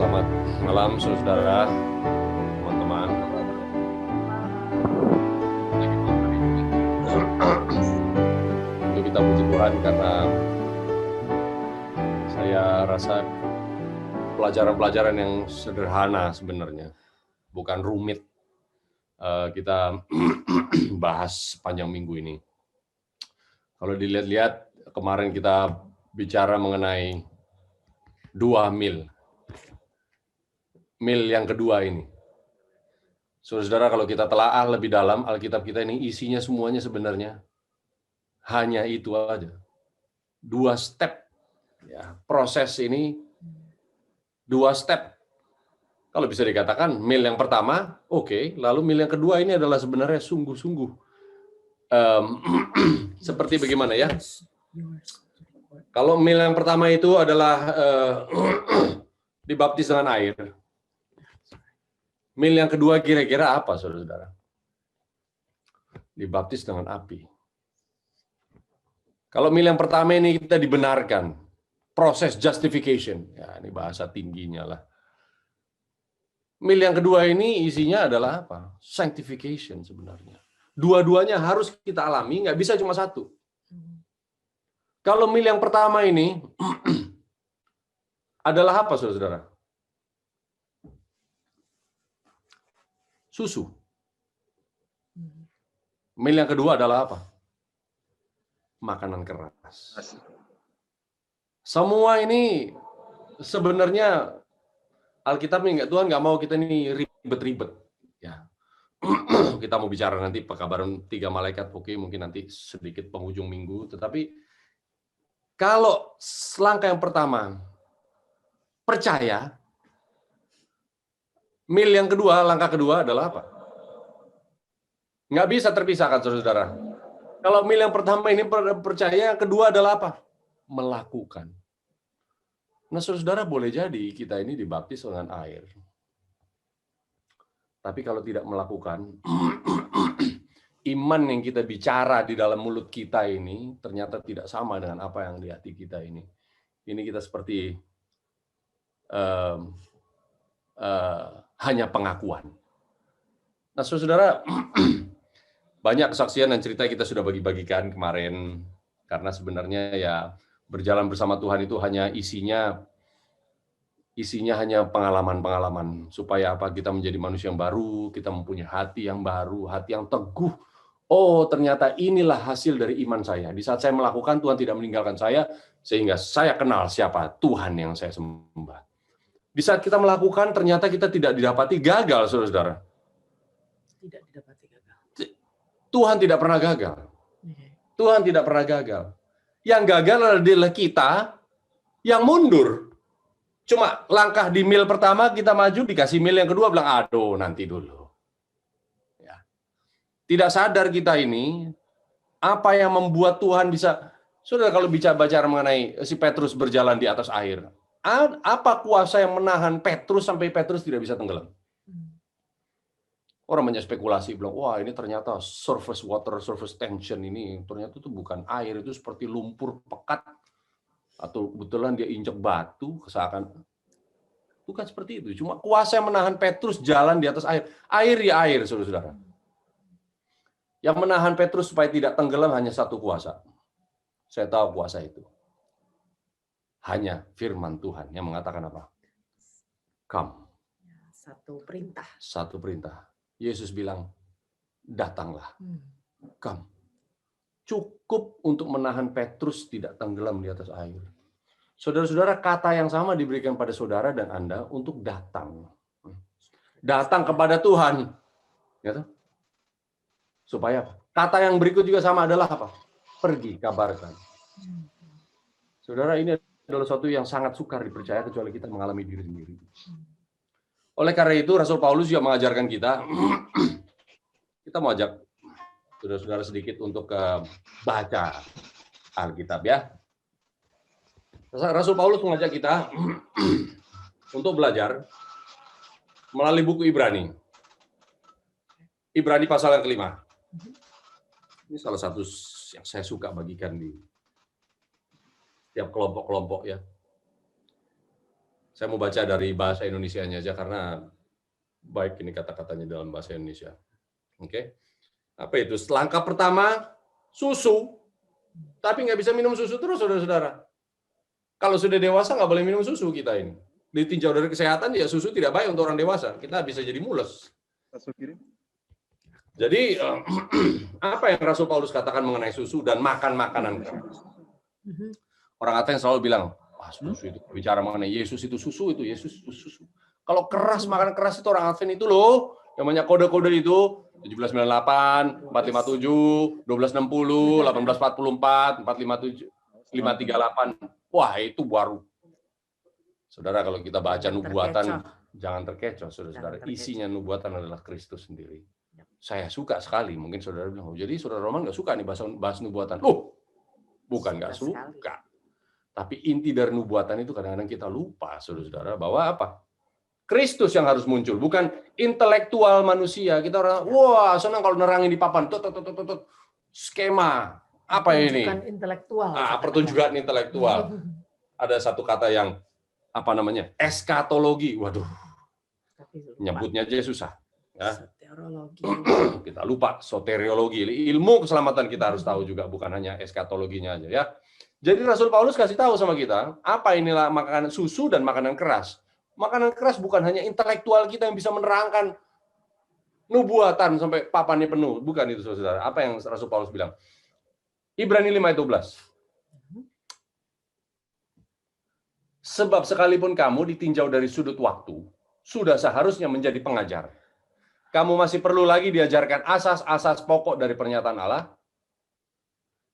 Selamat malam saudara, teman-teman. Untuk kita puji Tuhan karena saya rasa pelajaran-pelajaran yang sederhana sebenarnya, bukan rumit. Kita bahas sepanjang minggu ini. Kalau dilihat-lihat, kemarin kita bicara mengenai 2 mil. Mil yang kedua ini. Saudara, kalau kita telaah lebih dalam, Alkitab kita ini isinya semuanya sebenarnya hanya itu aja. 2 step. Ya, proses ini 2 step. Kalau bisa dikatakan, mil yang pertama, oke. Lalu mil yang kedua ini adalah sebenarnya sungguh-sungguh. Seperti bagaimana ya? Kalau mil yang pertama itu adalah dibaptis dengan air. Mil yang kedua kira-kira apa, saudara-saudara? Dibaptis dengan api. Kalau mil yang pertama ini kita dibenarkan, proses justification. Ya, ini bahasa tingginya lah. Mil yang kedua ini isinya adalah apa? Sanctification sebenarnya. Dua-duanya harus kita alami, nggak bisa cuma satu. Kalau mil yang pertama ini adalah apa, saudara-saudara? Susu. Mil yang kedua adalah apa? Makanan keras. Semua ini sebenarnya Alkitab ini Tuhan nggak mau kita ini ribet-ribet. Ya. Kita mau bicara nanti pekabaran 3 malaikat, oke, mungkin nanti sedikit penghujung minggu. Tetapi kalau langkah yang pertama percaya, mil yang kedua, langkah kedua adalah apa? Nggak bisa terpisahkan, saudara. Kalau mil yang pertama ini percaya, yang kedua adalah apa? Melakukan. Nah, saudara, boleh jadi kita ini dibaptis dengan air. Tapi kalau tidak melakukan, iman yang kita bicara di dalam mulut kita ini ternyata tidak sama dengan apa yang di hati kita ini. Ini kita seperti hanya pengakuan. Nah, saudara, banyak kesaksian dan cerita kita sudah bagi-bagikan kemarin, karena sebenarnya ya berjalan bersama Tuhan itu hanya isinya hanya pengalaman-pengalaman, supaya apa? Kita menjadi manusia yang baru, kita mempunyai hati yang baru, hati yang teguh. Oh, ternyata inilah hasil dari iman saya. Di saat saya melakukan, Tuhan tidak meninggalkan saya, sehingga saya kenal siapa Tuhan yang saya sembah. Di saat kita melakukan, ternyata kita tidak didapati gagal, saudara-saudara. Tidak didapati gagal. Tuhan tidak pernah gagal. Tuhan tidak pernah gagal. Yang gagal adalah kita yang mundur. Cuma langkah di mil pertama kita maju, dikasih mil yang kedua, bilang, aduh nanti dulu. Ya. Tidak sadar kita ini, apa yang membuat Tuhan bisa, saudara, kalau bicara mengenai si Petrus berjalan di atas air, apa kuasa yang menahan Petrus sampai Petrus tidak bisa tenggelam? Orang banyak spekulasi, bilang, wah ini ternyata surface water, surface tension ini, ternyata itu bukan air, itu seperti lumpur pekat, atau kebetulan dia injek batu, seakan bukan seperti itu. Cuma kuasa yang menahan Petrus jalan di atas air. Air ya air, saudara-saudara. Yang menahan Petrus supaya tidak tenggelam hanya satu kuasa. Saya tahu kuasa itu. Hanya firman Tuhan yang mengatakan apa? Come. Satu perintah. Satu perintah. Yesus bilang, datanglah. Come. Cukup untuk menahan Petrus tidak tenggelam di atas air. Saudara-saudara, kata yang sama diberikan pada saudara dan Anda untuk datang. Datang kepada Tuhan. Gitu? Supaya apa? Kata yang berikut juga sama adalah apa? Pergi, kabarkan. Saudara, ini adalah sesuatu yang sangat sukar dipercaya kecuali kita mengalami diri sendiri. Oleh karena itu, Rasul Paulus juga mengajarkan kita, kita mau ajak saudara-saudara sedikit untuk baca Alkitab ya. Rasul Paulus mengajak kita untuk belajar melalui buku Ibrani. Ibrani pasal yang kelima. Ini salah satu yang saya suka bagikan di setiap kelompok-kelompok ya. Saya mau baca dari bahasa Indonesianya aja karena baik ini kata-katanya dalam bahasa Indonesia. Oke. Apa itu? Langkah pertama, susu. Tapi nggak bisa minum susu terus, saudara-saudara. Kalau sudah dewasa nggak boleh minum susu kita ini. Ditinjau dari kesehatan, ya susu tidak baik untuk orang dewasa. Kita bisa jadi mules. Jadi, apa yang Rasul Paulus katakan mengenai susu dan makan makanan keras? Orang Aten selalu bilang, susu itu bicara mengenai Yesus itu susu, itu Yesus itu susu. Kalau keras, makanan keras itu orang Advent itu loh, yang banyak kode-kode itu 1798, 457, 1260, 1844, 457, 538. Wah, itu baru. Saudara, kalau kita baca nubuatan, jangan terkecoh, saudara-saudara. Isinya nubuatan adalah Kristus sendiri. Saya suka sekali. Mungkin saudara bilang, jadi saudara Roman nggak suka nih bahas nubuatan. Bukan nggak suka. Tapi inti dari nubuatan itu kadang-kadang kita lupa, saudara-saudara, bahwa apa? Kristus yang harus muncul, bukan intelektual manusia. Kita orang, wah senang kalau nerangin di papan, skema. Apa ini? Pertunjukan intelektual. Ada satu kata yang, apa namanya? Eskatologi. Waduh, nyebutnya aja susah. Ya. Kita lupa soteriologi, ilmu keselamatan kita harus tahu juga, bukan hanya eskatologinya aja ya. Jadi Rasul Paulus kasih tahu sama kita, apa inilah makanan susu dan makanan keras. Makanan keras bukan hanya intelektual kita yang bisa menerangkan nubuatan sampai papannya penuh, bukan itu saudara. Apa yang Rasul Paulus bilang? Ibrani 5 ayat 12. Sebab sekalipun kamu ditinjau dari sudut waktu, sudah seharusnya menjadi pengajar. Kamu masih perlu lagi diajarkan asas-asas pokok dari pernyataan Allah,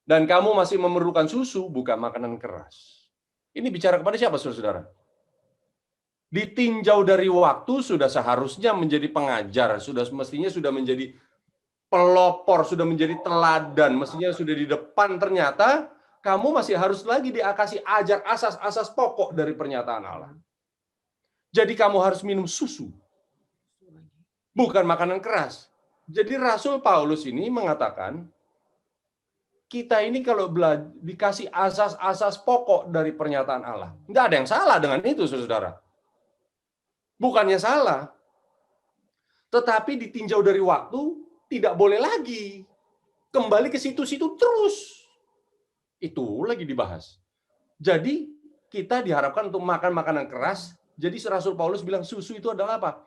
dan kamu masih memerlukan susu, bukan makanan keras. Ini bicara kepada siapa, saudara-saudara? Ditinjau dari waktu, sudah seharusnya menjadi pengajar, mestinya sudah menjadi pelopor, sudah menjadi teladan, mestinya sudah di depan. Ternyata kamu masih harus lagi dikasih ajar asas-asas pokok dari pernyataan Allah. Jadi kamu harus minum susu, bukan makanan keras. Jadi Rasul Paulus ini mengatakan, kita ini kalau dikasih asas-asas pokok dari pernyataan Allah, nggak ada yang salah dengan itu, saudara. Bukannya salah, tetapi ditinjau dari waktu, tidak boleh lagi kembali ke situ-situ terus. Itu lagi dibahas. Jadi kita diharapkan untuk makan makanan keras. Jadi Rasul Paulus bilang susu itu adalah apa?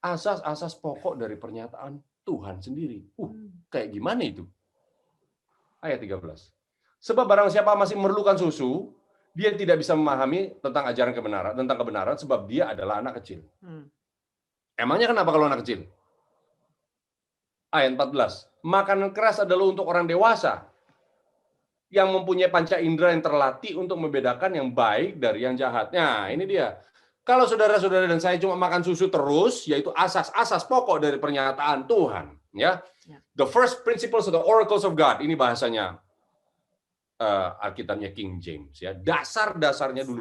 Asas-asas pokok dari pernyataan Tuhan sendiri. Kayak gimana itu? Ayat 13. Sebab barang siapa masih memerlukan susu, dia tidak bisa memahami tentang ajaran kebenaran, sebab dia adalah anak kecil. Emangnya kenapa kalau anak kecil? Ayat 14. Makanan keras adalah untuk orang dewasa yang mempunyai panca indera yang terlatih untuk membedakan yang baik dari yang jahat. Nah, ini dia. Kalau saudara-saudara dan saya cuma makan susu terus, yaitu asas-asas pokok dari pernyataan Tuhan, ya. The first principles of the oracles of God. Ini bahasanya Alkitabnya King James, ya. Dasar-dasarnya dulu.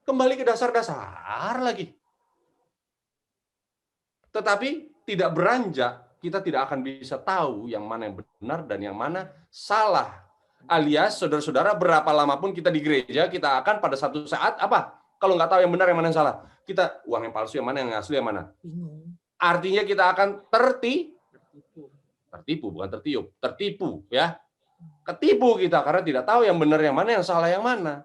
Kembali ke dasar-dasar lagi. Tetapi tidak beranjak, kita tidak akan bisa tahu yang mana yang benar dan yang mana salah. Alias, saudara-saudara, berapa lama pun kita di gereja, kita akan pada satu saat, apa? Kalau nggak tahu yang benar, yang mana yang salah. Kita, uang yang palsu yang mana, yang asli yang mana. Artinya kita akan tertipu, bukan tertiup. Tertipu, ya. Ketipu kita, karena tidak tahu yang benar yang mana, yang salah yang mana.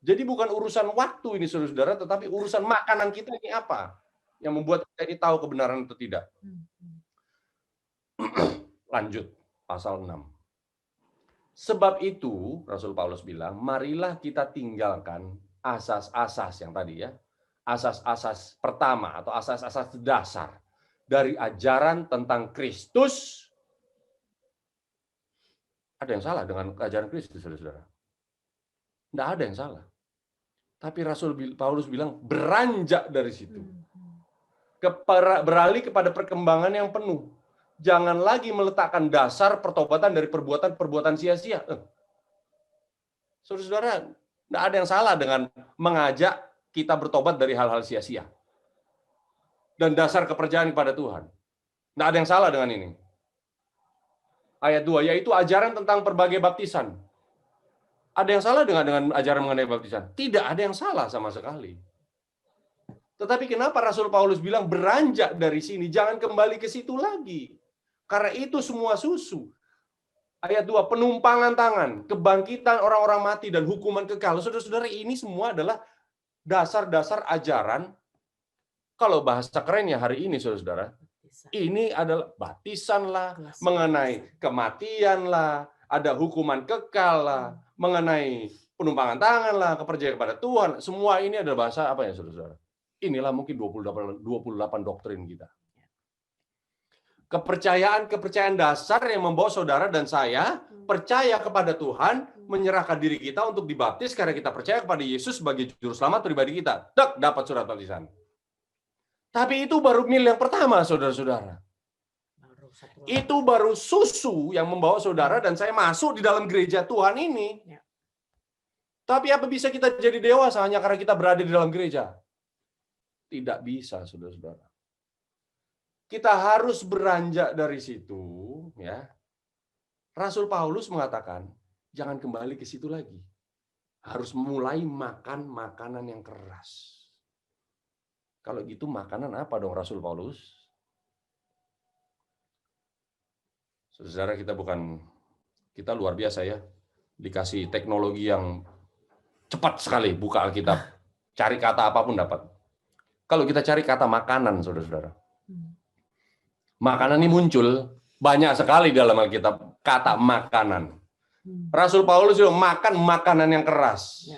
Jadi bukan urusan waktu ini, saudara-saudara, tetapi urusan makanan kita ini apa? Yang membuat kita ini tahu kebenaran atau tidak. Lanjut, pasal 6. Sebab itu, Rasul Paulus bilang, marilah kita tinggalkan asas-asas yang tadi ya, asas-asas pertama atau asas-asas dasar dari ajaran tentang Kristus. Ada yang salah dengan ajaran Kristus, saudara-saudara? Tidak ada yang salah. Tapi Rasul Paulus bilang, beranjak dari situ. Beralih kepada perkembangan yang penuh. Jangan lagi meletakkan dasar pertobatan dari perbuatan-perbuatan sia-sia. Saudara-saudara, tidak ada yang salah dengan mengajak kita bertobat dari hal-hal sia-sia. Dan dasar kepercayaan kepada Tuhan. Tidak ada yang salah dengan ini. Ayat 2, yaitu ajaran tentang berbagai baptisan. Ada yang salah dengan ajaran mengenai baptisan? Tidak ada yang salah sama sekali. Tetapi kenapa Rasul Paulus bilang beranjak dari sini, jangan kembali ke situ lagi. Karena itu semua susu. Ayat 2, penumpangan tangan, kebangkitan orang-orang mati, dan hukuman kekal. Saudara-saudara, ini semua adalah dasar-dasar ajaran. Kalau bahasa kerennya hari ini, saudara-saudara, ini adalah baptisan lah, mengenai kematian lah, ada hukuman kekal lah, mengenai penumpangan tangan lah, kepercayaan kepada Tuhan. Semua ini adalah bahasa apa ya, saudara-saudara? Inilah mungkin 28 doktrin kita. Kepercayaan dasar yang membawa saudara dan saya percaya kepada Tuhan, menyerahkan diri kita untuk dibaptis karena kita percaya kepada Yesus sebagai juru selamat pribadi kita. Dapat surat baptisan. Tapi itu baru mil yang pertama, saudara-saudara. Itu baru susu yang membawa saudara dan saya masuk di dalam gereja Tuhan ini. Tapi apa bisa kita jadi dewasa hanya karena kita berada di dalam gereja? Tidak bisa, saudara-saudara. Kita harus beranjak dari situ, ya. Rasul Paulus mengatakan, jangan kembali ke situ lagi. Harus mulai makan makanan yang keras. Kalau gitu makanan apa dong Rasul Paulus? Saudara, kita luar biasa ya. Dikasih teknologi yang cepat sekali buka Alkitab. Cari kata apapun dapat. Kalau kita cari kata makanan, saudara-saudara. Makanan ini muncul banyak sekali dalam Alkitab, kata makanan. Rasul Paulus juga makan makanan yang keras.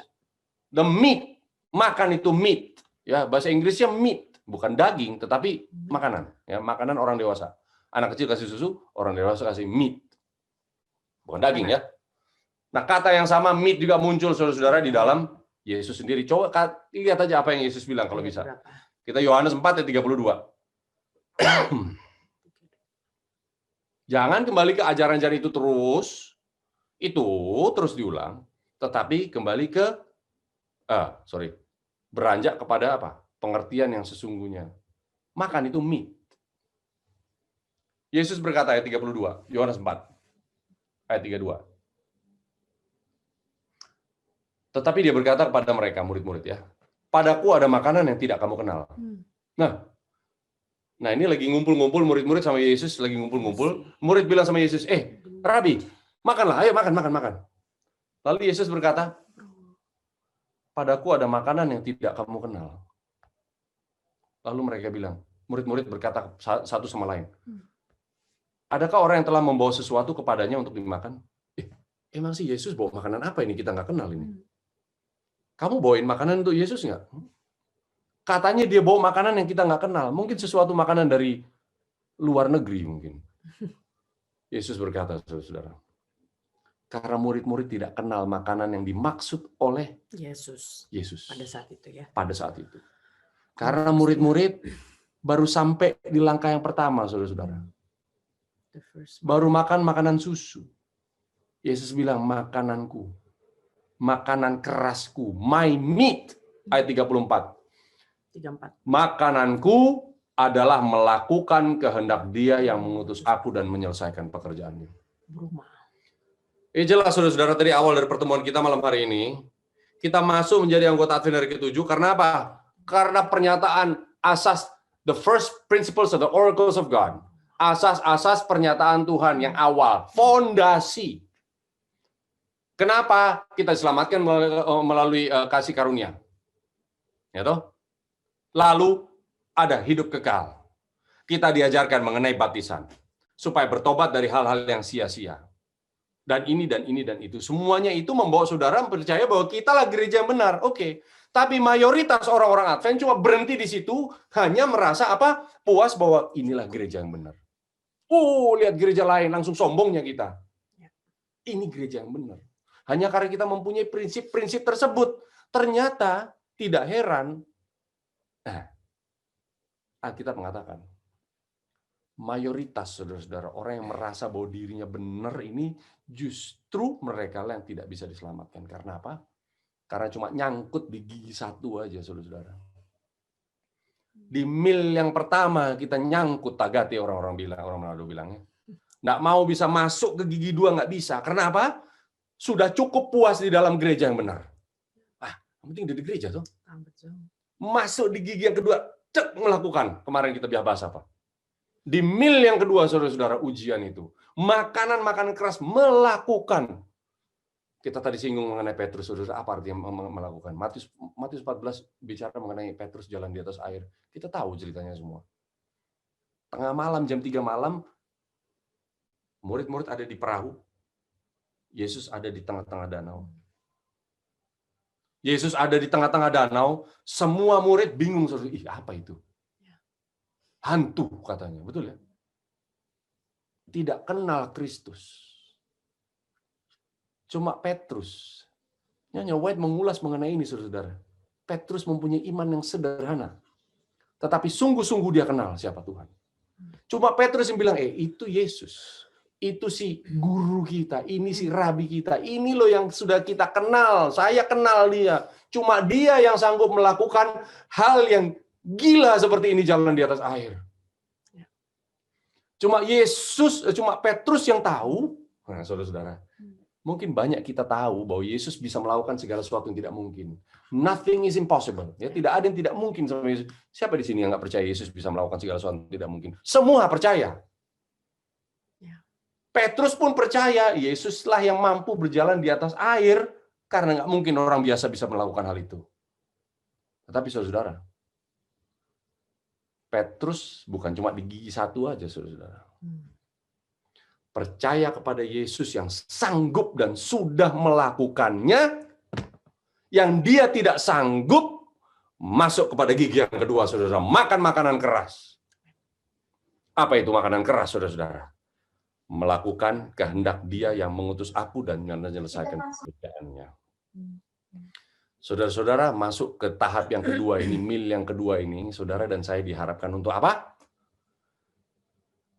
The meat, makan itu meat. Ya, bahasa Inggrisnya meat, bukan daging, tetapi makanan. Ya, makanan orang dewasa. Anak kecil kasih susu, orang dewasa kasih meat. Bukan daging ya. Nah, kata yang sama meat juga muncul saudara-saudara di dalam Yesus sendiri. Coba lihat aja apa yang Yesus bilang kalau bisa. Kita Yohanes 4 ayat 32. Jangan kembali ke ajaran-ajaran itu terus diulang, tetapi kembali ke beranjak kepada apa? Pengertian yang sesungguhnya. Makan itu meat. Yesus berkata ayat 32, Yohanes 4 ayat 32. Tetapi dia berkata kepada mereka, murid-murid ya, padaku ada makanan yang tidak kamu kenal. Nah ini lagi ngumpul-ngumpul, murid-murid sama Yesus lagi ngumpul-ngumpul. Murid bilang sama Yesus, Rabi, makanlah, ayo makan. Lalu Yesus berkata, padaku ada makanan yang tidak kamu kenal. Lalu mereka bilang, murid-murid berkata satu sama lain, adakah orang yang telah membawa sesuatu kepadanya untuk dimakan? Emang sih Yesus bawa makanan apa ini kita nggak kenal ini? Kamu bawain makanan untuk Yesus nggak? Katanya dia bawa makanan yang kita nggak kenal. Mungkin sesuatu makanan dari luar negeri mungkin. Yesus berkata, saudara, karena murid-murid tidak kenal makanan yang dimaksud oleh Yesus. Pada saat itu ya. Pada saat itu. Karena murid-murid baru sampai di langkah yang pertama, saudara-saudara. Baru makan makanan susu. Yesus bilang, makananku, makanan kerasku, my meat, ayat 34. Makananku adalah melakukan kehendak Dia yang mengutus aku dan menyelesaikan pekerjaannya. Jelas saudara-saudara, tadi awal dari pertemuan kita malam hari ini, kita masuk menjadi anggota Advent hari ke-7 karena apa? Karena pernyataan asas, the first principles of the oracles of God. Asas-asas pernyataan Tuhan yang awal, fondasi. Kenapa kita diselamatkan melalui kasih karunia? Ya toh? Lalu ada hidup kekal. Kita diajarkan mengenai baptisan supaya bertobat dari hal-hal yang sia-sia. Dan ini dan ini dan itu. Semuanya itu membawa saudara percaya bahwa kita lah gereja yang benar. Oke. Tapi mayoritas orang-orang Advent cuma berhenti di situ, hanya merasa apa? Puas bahwa inilah gereja yang benar. Lihat gereja lain, langsung sombongnya kita. Ini gereja yang benar. Hanya karena kita mempunyai prinsip-prinsip tersebut. Ternyata tidak heran. Alkitab mengatakan, mayoritas saudara-saudara orang yang merasa bahwa dirinya benar ini justru mereka yang tidak bisa diselamatkan. Karena apa? Karena cuma nyangkut di gigi satu aja, saudara-saudara. Di mil yang pertama kita nyangkut tagati, orang Manado bilangnya. Nggak mau bisa masuk ke gigi 2, nggak bisa. Karena apa? Sudah cukup puas di dalam gereja yang benar. Yang penting di gereja tuh. masuk di gigi yang kedua, cek melakukan. Kemarin kita bahas apa? Di mil yang kedua, saudara-saudara, ujian itu. Makanan-makanan keras melakukan. Kita tadi singgung mengenai Petrus, saudara, apa artinya melakukan? Matius 14 bicara mengenai Petrus jalan di atas air. Kita tahu ceritanya semua. Tengah malam, jam 3 malam, murid-murid ada di perahu. Yesus ada di tengah-tengah danau. Yesus ada di tengah-tengah danau, semua murid bingung, saudara. Ih, apa itu? Hantu katanya, betul ya? Tidak kenal Kristus. Cuma Petrus. Nyonya White mengulas mengenai ini, saudara. Petrus mempunyai iman yang sederhana. Tetapi sungguh-sungguh dia kenal siapa Tuhan. Cuma Petrus yang bilang, itu Yesus. Itu si guru kita, ini si rabi kita, ini loh yang sudah kita kenal, saya kenal dia. Cuma dia yang sanggup melakukan hal yang gila seperti ini, jalan di atas air. Cuma Petrus yang tahu. Nah, saudara-saudara, mungkin banyak kita tahu bahwa Yesus bisa melakukan segala sesuatu yang tidak mungkin. Nothing is impossible. Ya, tidak ada yang tidak mungkin sama Yesus. Siapa di sini yang nggak percaya Yesus bisa melakukan segala sesuatu yang tidak mungkin? Semua percaya. Petrus pun percaya Yesuslah yang mampu berjalan di atas air, karena nggak mungkin orang biasa bisa melakukan hal itu. Tetapi saudara, Petrus bukan cuma di gigi satu aja, saudara. Percaya kepada Yesus yang sanggup dan sudah melakukannya, yang dia tidak sanggup masuk kepada gigi yang kedua, saudara. Makan makanan keras. Apa itu makanan keras, saudara-saudara? Melakukan kehendak dia yang mengutus aku dan menyelesaikan pekerjaannya. Saudara-saudara, masuk ke tahap yang kedua ini, mil yang kedua ini, saudara dan saya diharapkan untuk apa?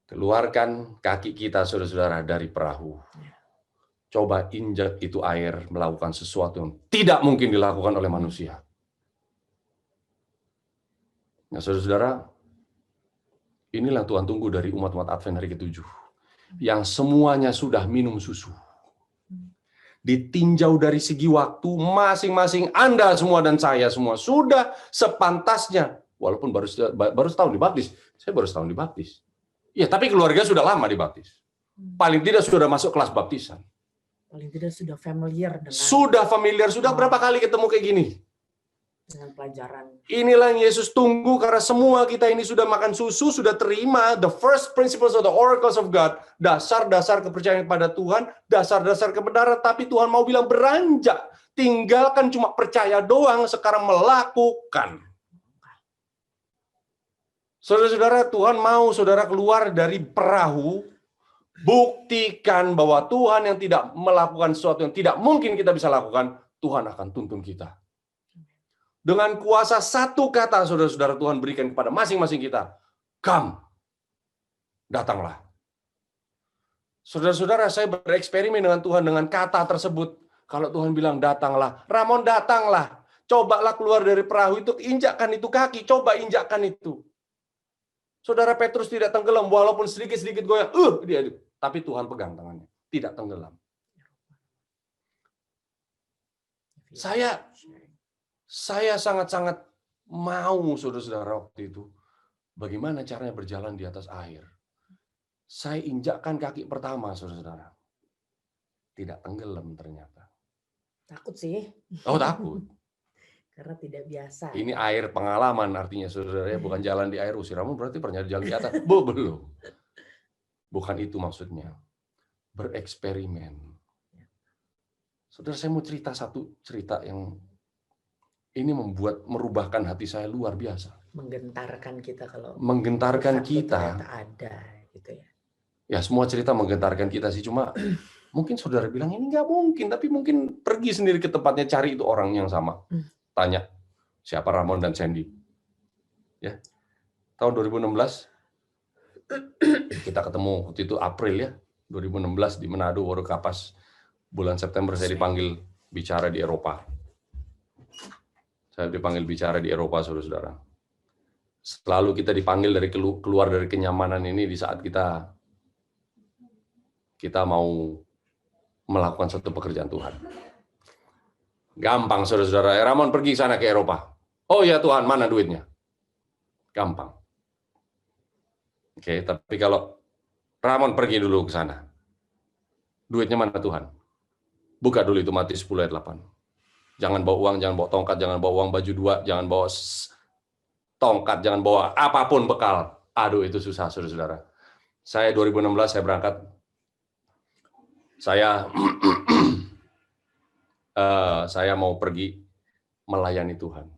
Keluarkan kaki kita, saudara-saudara, dari perahu. Coba injak itu air, melakukan sesuatu yang tidak mungkin dilakukan oleh manusia. Nah, saudara-saudara, inilah Tuhan tunggu dari umat-umat Advent hari ke-7. Yang semuanya sudah minum susu. Ditinjau dari segi waktu, masing-masing Anda semua dan saya semua sudah sepantasnya, walaupun baru setahun dibaptis. Saya baru setahun dibaptis. Ya, tapi keluarga sudah lama dibaptis. Paling tidak sudah masuk kelas baptisan. Paling tidak sudah familiar dengan. Sudah familiar, sudah berapa kali ketemu kayak gini? Dengan pelajaran. Inilah yang Yesus tunggu, karena semua kita ini sudah makan susu, sudah terima the first principles of the oracles of God, dasar-dasar kepercayaan kepada Tuhan, dasar-dasar kebenaran, tapi Tuhan mau bilang beranjak, tinggalkan cuma percaya doang, sekarang melakukan. Saudara-saudara, Tuhan mau saudara keluar dari perahu, buktikan bahwa Tuhan yang tidak melakukan sesuatu yang tidak mungkin kita bisa lakukan, Tuhan akan tuntun kita. Dengan kuasa satu kata, saudara-saudara, Tuhan berikan kepada masing-masing kita. Come, datanglah. Saudara-saudara, saya bereksperimen dengan Tuhan dengan kata tersebut. Kalau Tuhan bilang datanglah, Ramon datanglah. Cobalah keluar dari perahu itu, injakkan itu kaki, coba injakkan itu. Saudara Petrus tidak tenggelam, walaupun sedikit-sedikit goyang, tapi Tuhan pegang tangannya, tidak tenggelam. Saya sangat-sangat mau, saudara-saudara, waktu itu, bagaimana caranya berjalan di atas air. Saya injakkan kaki pertama, saudara-saudara. Tidak tenggelam ternyata. Takut sih. Oh, takut. Karena tidak biasa. Ini air pengalaman artinya, saudara, bukan jalan di air usir. Kamu berarti pernah jalan di atas? Belum. Bukan itu maksudnya. Bereksperimen. Saudara, saya mau cerita satu cerita yang ini merubahkan hati saya luar biasa. Menggentarkan kita kalau. Menggentarkan kita. Ada gitu ya. Ya, semua cerita menggentarkan kita sih, cuma mungkin saudara bilang ini nggak mungkin, tapi mungkin pergi sendiri ke tempatnya, cari itu orang yang sama. Tanya, siapa Ramon dan Sandy? Ya. Tahun 2016 kita ketemu, waktu itu April ya, 2016 di Manado, Warukapas. Bulan September saya dipanggil bicara di Eropa. Saya dipanggil bicara di Eropa, saudara-saudara. Selalu kita dipanggil dari keluar dari kenyamanan ini di saat kita mau melakukan satu pekerjaan Tuhan. Gampang, saudara-saudara. Ramon pergi sana ke Eropa. Oh ya Tuhan, mana duitnya? Gampang. Oke, tapi kalau Ramon pergi dulu ke sana, duitnya mana Tuhan? Buka dulu itu Matius 10 ayat 8. Jangan bawa uang, jangan bawa tongkat, jangan bawa uang baju 2, jangan bawa tongkat, jangan bawa apapun bekal. Aduh, itu susah, saudara-saudara. Saya 2016 saya berangkat. Saya mau pergi melayani Tuhan.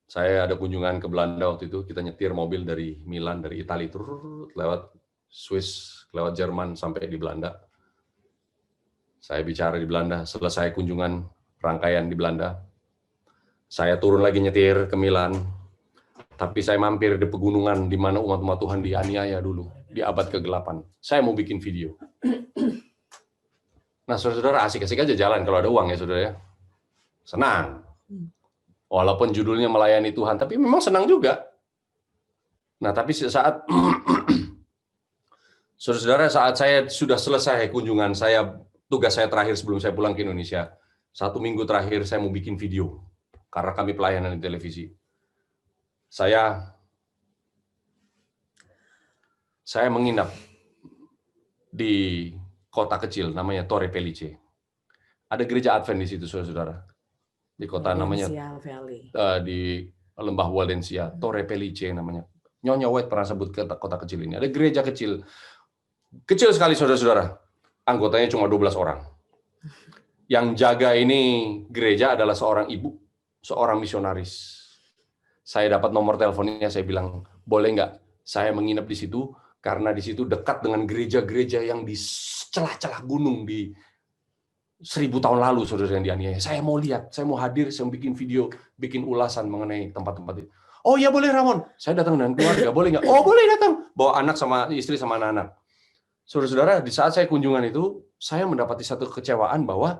Saya ada kunjungan ke Belanda waktu itu, kita nyetir mobil dari Milan, dari Italia, lewat Swiss, lewat Jerman sampai di Belanda. Saya bicara di Belanda, selesai kunjungan rangkaian di Belanda. Saya turun lagi nyetir ke Milan, tapi saya mampir di pegunungan di mana umat-umat Tuhan dianiaya dulu, di abad ke-8. Saya mau bikin video. Nah, saudara-saudara, asik-asik aja jalan kalau ada uang ya, saudara ya. Senang. Walaupun judulnya melayani Tuhan, tapi memang senang juga. Nah, tapi saat saudara-saudara, saat saya sudah selesai kunjungan saya, tugas saya terakhir sebelum saya pulang ke Indonesia, 1 minggu terakhir saya mau bikin video karena kami pelayanan di televisi. Saya menginap di kota kecil namanya Torre Pellice. Ada gereja Advent di situ, saudara-saudara. Di kota namanya di Lembah Waldensia, Torre Pellice namanya. Nyonya White pernah sebut kota kecil ini. Ada gereja kecil. Kecil sekali, saudara-saudara. Anggotanya cuma 12 orang. Yang jaga ini gereja adalah seorang ibu, seorang misionaris. Saya dapat nomor teleponnya, saya bilang, boleh nggak saya menginap di situ, karena di situ dekat dengan gereja-gereja yang di celah-celah gunung di 1000 tahun lalu, saudara yang dianiaya. Saya mau lihat, saya mau hadir, saya mau bikin video, bikin ulasan mengenai tempat-tempat itu. Oh iya boleh Ramon, saya datang dengan keluarga, boleh nggak? Oh boleh datang, bawa anak sama istri sama anak-anak. Saudara-saudara, di saat saya kunjungan itu, saya mendapati satu kekecewaan bahwa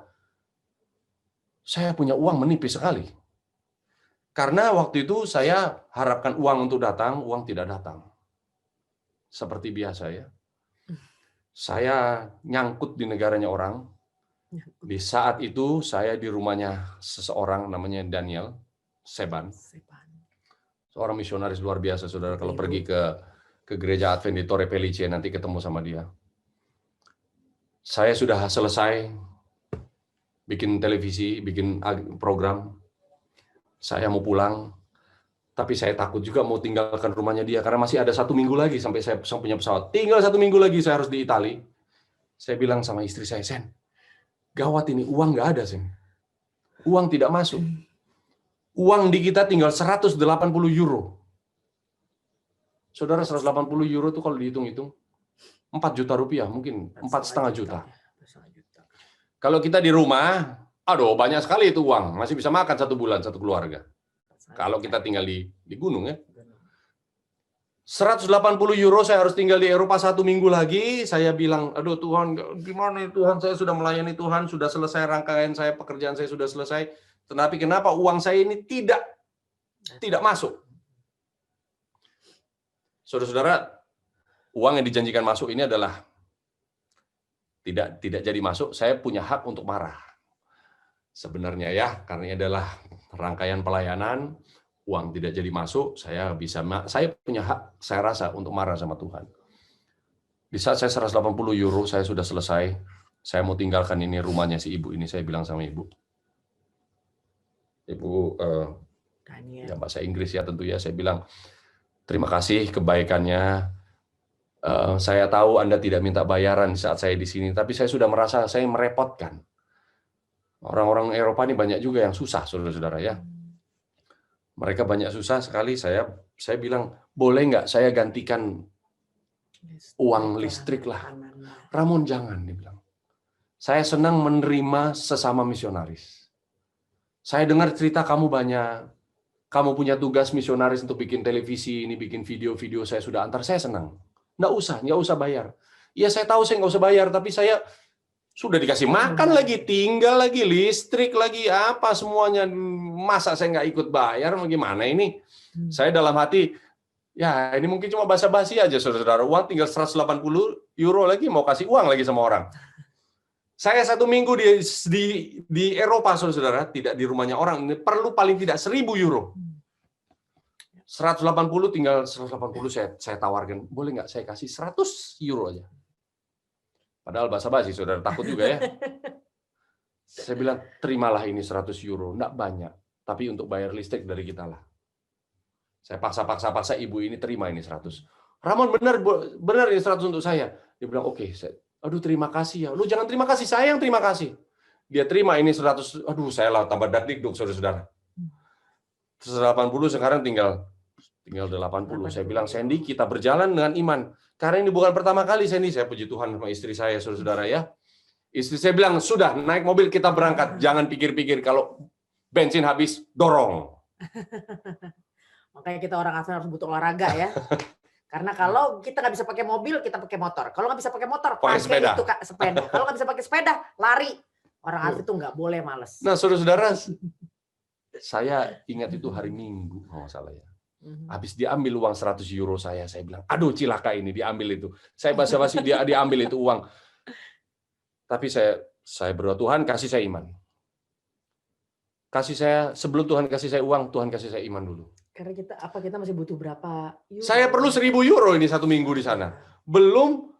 saya punya uang menipis sekali. Karena waktu itu saya harapkan uang untuk datang, uang tidak datang. Seperti biasa ya. Saya nyangkut di negaranya orang. Di saat itu saya di rumahnya seseorang namanya Daniel Seban. Seorang misionaris luar biasa, saudara. Kalau pergi ke gereja Advent di Torre Pellice, nanti ketemu sama dia. Saya sudah selesai bikin televisi, bikin program. Saya mau pulang, tapi saya takut juga mau tinggalkan rumahnya dia, karena masih ada 1 minggu lagi sampai saya punya pesawat. Tinggal 1 minggu lagi saya harus di Italia. Saya bilang sama istri saya, Sen, gawat ini, uang nggak ada, Sen. Uang tidak masuk. Uang di kita tinggal 180 euro. Saudara, 180 euro itu kalau dihitung-hitung, 4 juta rupiah, mungkin 4,5 juta. Kalau kita di rumah, aduh banyak sekali itu uang, masih bisa makan 1 bulan satu keluarga. Kalau kita tinggal di gunung ya. 180 euro saya harus tinggal di Eropa 1 minggu lagi. Saya bilang, aduh Tuhan, gimana Tuhan, saya sudah melayani Tuhan, sudah selesai rangkaian saya, pekerjaan saya sudah selesai. Tetapi kenapa uang saya ini tidak masuk? Saudara-saudara, uang yang dijanjikan masuk ini adalah tidak jadi masuk. Saya punya hak untuk marah. Sebenarnya ya, karena ini adalah rangkaian pelayanan, uang tidak jadi masuk, saya punya hak, saya rasa, untuk marah sama Tuhan. Di saat saya 180 euro, saya sudah selesai, saya mau tinggalkan ini rumahnya si ibu ini, saya bilang sama ibu, ya bahasa Inggris ya tentu ya, saya bilang, terima kasih kebaikannya, saya tahu Anda tidak minta bayaran saat saya di sini, tapi saya sudah merasa saya merepotkan. Orang-orang Eropa ini banyak juga yang susah, saudara-saudara ya. Mereka banyak susah sekali. Saya bilang, boleh nggak saya gantikan uang listrik lah. Ramon jangan, dia bilang. Saya senang menerima sesama misionaris. Saya dengar cerita kamu banyak. Kamu punya tugas misionaris untuk bikin televisi, ini bikin video-video saya sudah antar. Saya senang. Nggak usah bayar. Ya saya tahu saya nggak usah bayar, tapi saya sudah dikasih makan lagi, tinggal lagi, listrik lagi, apa semuanya. Masa saya nggak ikut bayar, gimana ini? Saya dalam hati, ya ini mungkin cuma basa-basi aja, saudara-saudara. Uang tinggal 180 euro lagi, mau kasih uang lagi sama orang. Saya 1 minggu di Eropa, saudara-saudara, tidak di rumahnya orang, ini perlu paling tidak 1.000 euro. 180 tinggal 180 saya tawarkan, boleh nggak saya kasih 100 euro aja. Padahal basa-basi, saudara, takut juga ya. Saya bilang, terimalah ini 100 euro, nggak banyak, tapi untuk bayar listrik dari kita lah. Saya paksa ibu ini terima ini 100. Ramon, benar ini 100 untuk saya. Dia bilang, oke, aduh terima kasih ya. Lu jangan terima kasih, saya yang terima kasih. Dia terima ini 100, aduh saya lah tambah dakdikduk, saudara-saudara. 180 sekarang tinggal 80. Saya bilang, Sandy, kita berjalan dengan iman. Karena ini bukan pertama kali, Sandy. Saya puji Tuhan sama istri saya, saudara-saudara ya. Istri saya bilang, sudah, naik mobil kita berangkat. Jangan pikir-pikir kalau bensin habis, dorong. Makanya kita orang asli harus butuh olahraga ya. Karena kalau kita nggak bisa pakai mobil, kita pakai motor. Kalau nggak bisa pakai motor, pakai sepeda. itu sepeda. Kalau nggak bisa pakai sepeda, lari. Orang asli itu nggak boleh males. Nah, saudara-saudara, saya ingat itu hari Minggu, nggak salah ya. Habis diambil uang 100 euro saya bilang, aduh cilaka ini diambil itu. Saya basa-basi dia diambil itu uang. Tapi saya berdoa, Tuhan kasih saya iman. Sebelum Tuhan kasih saya uang, Tuhan kasih saya iman dulu. Karena kita masih butuh berapa euro? Saya perlu 1.000 euro ini 1 minggu di sana. Belum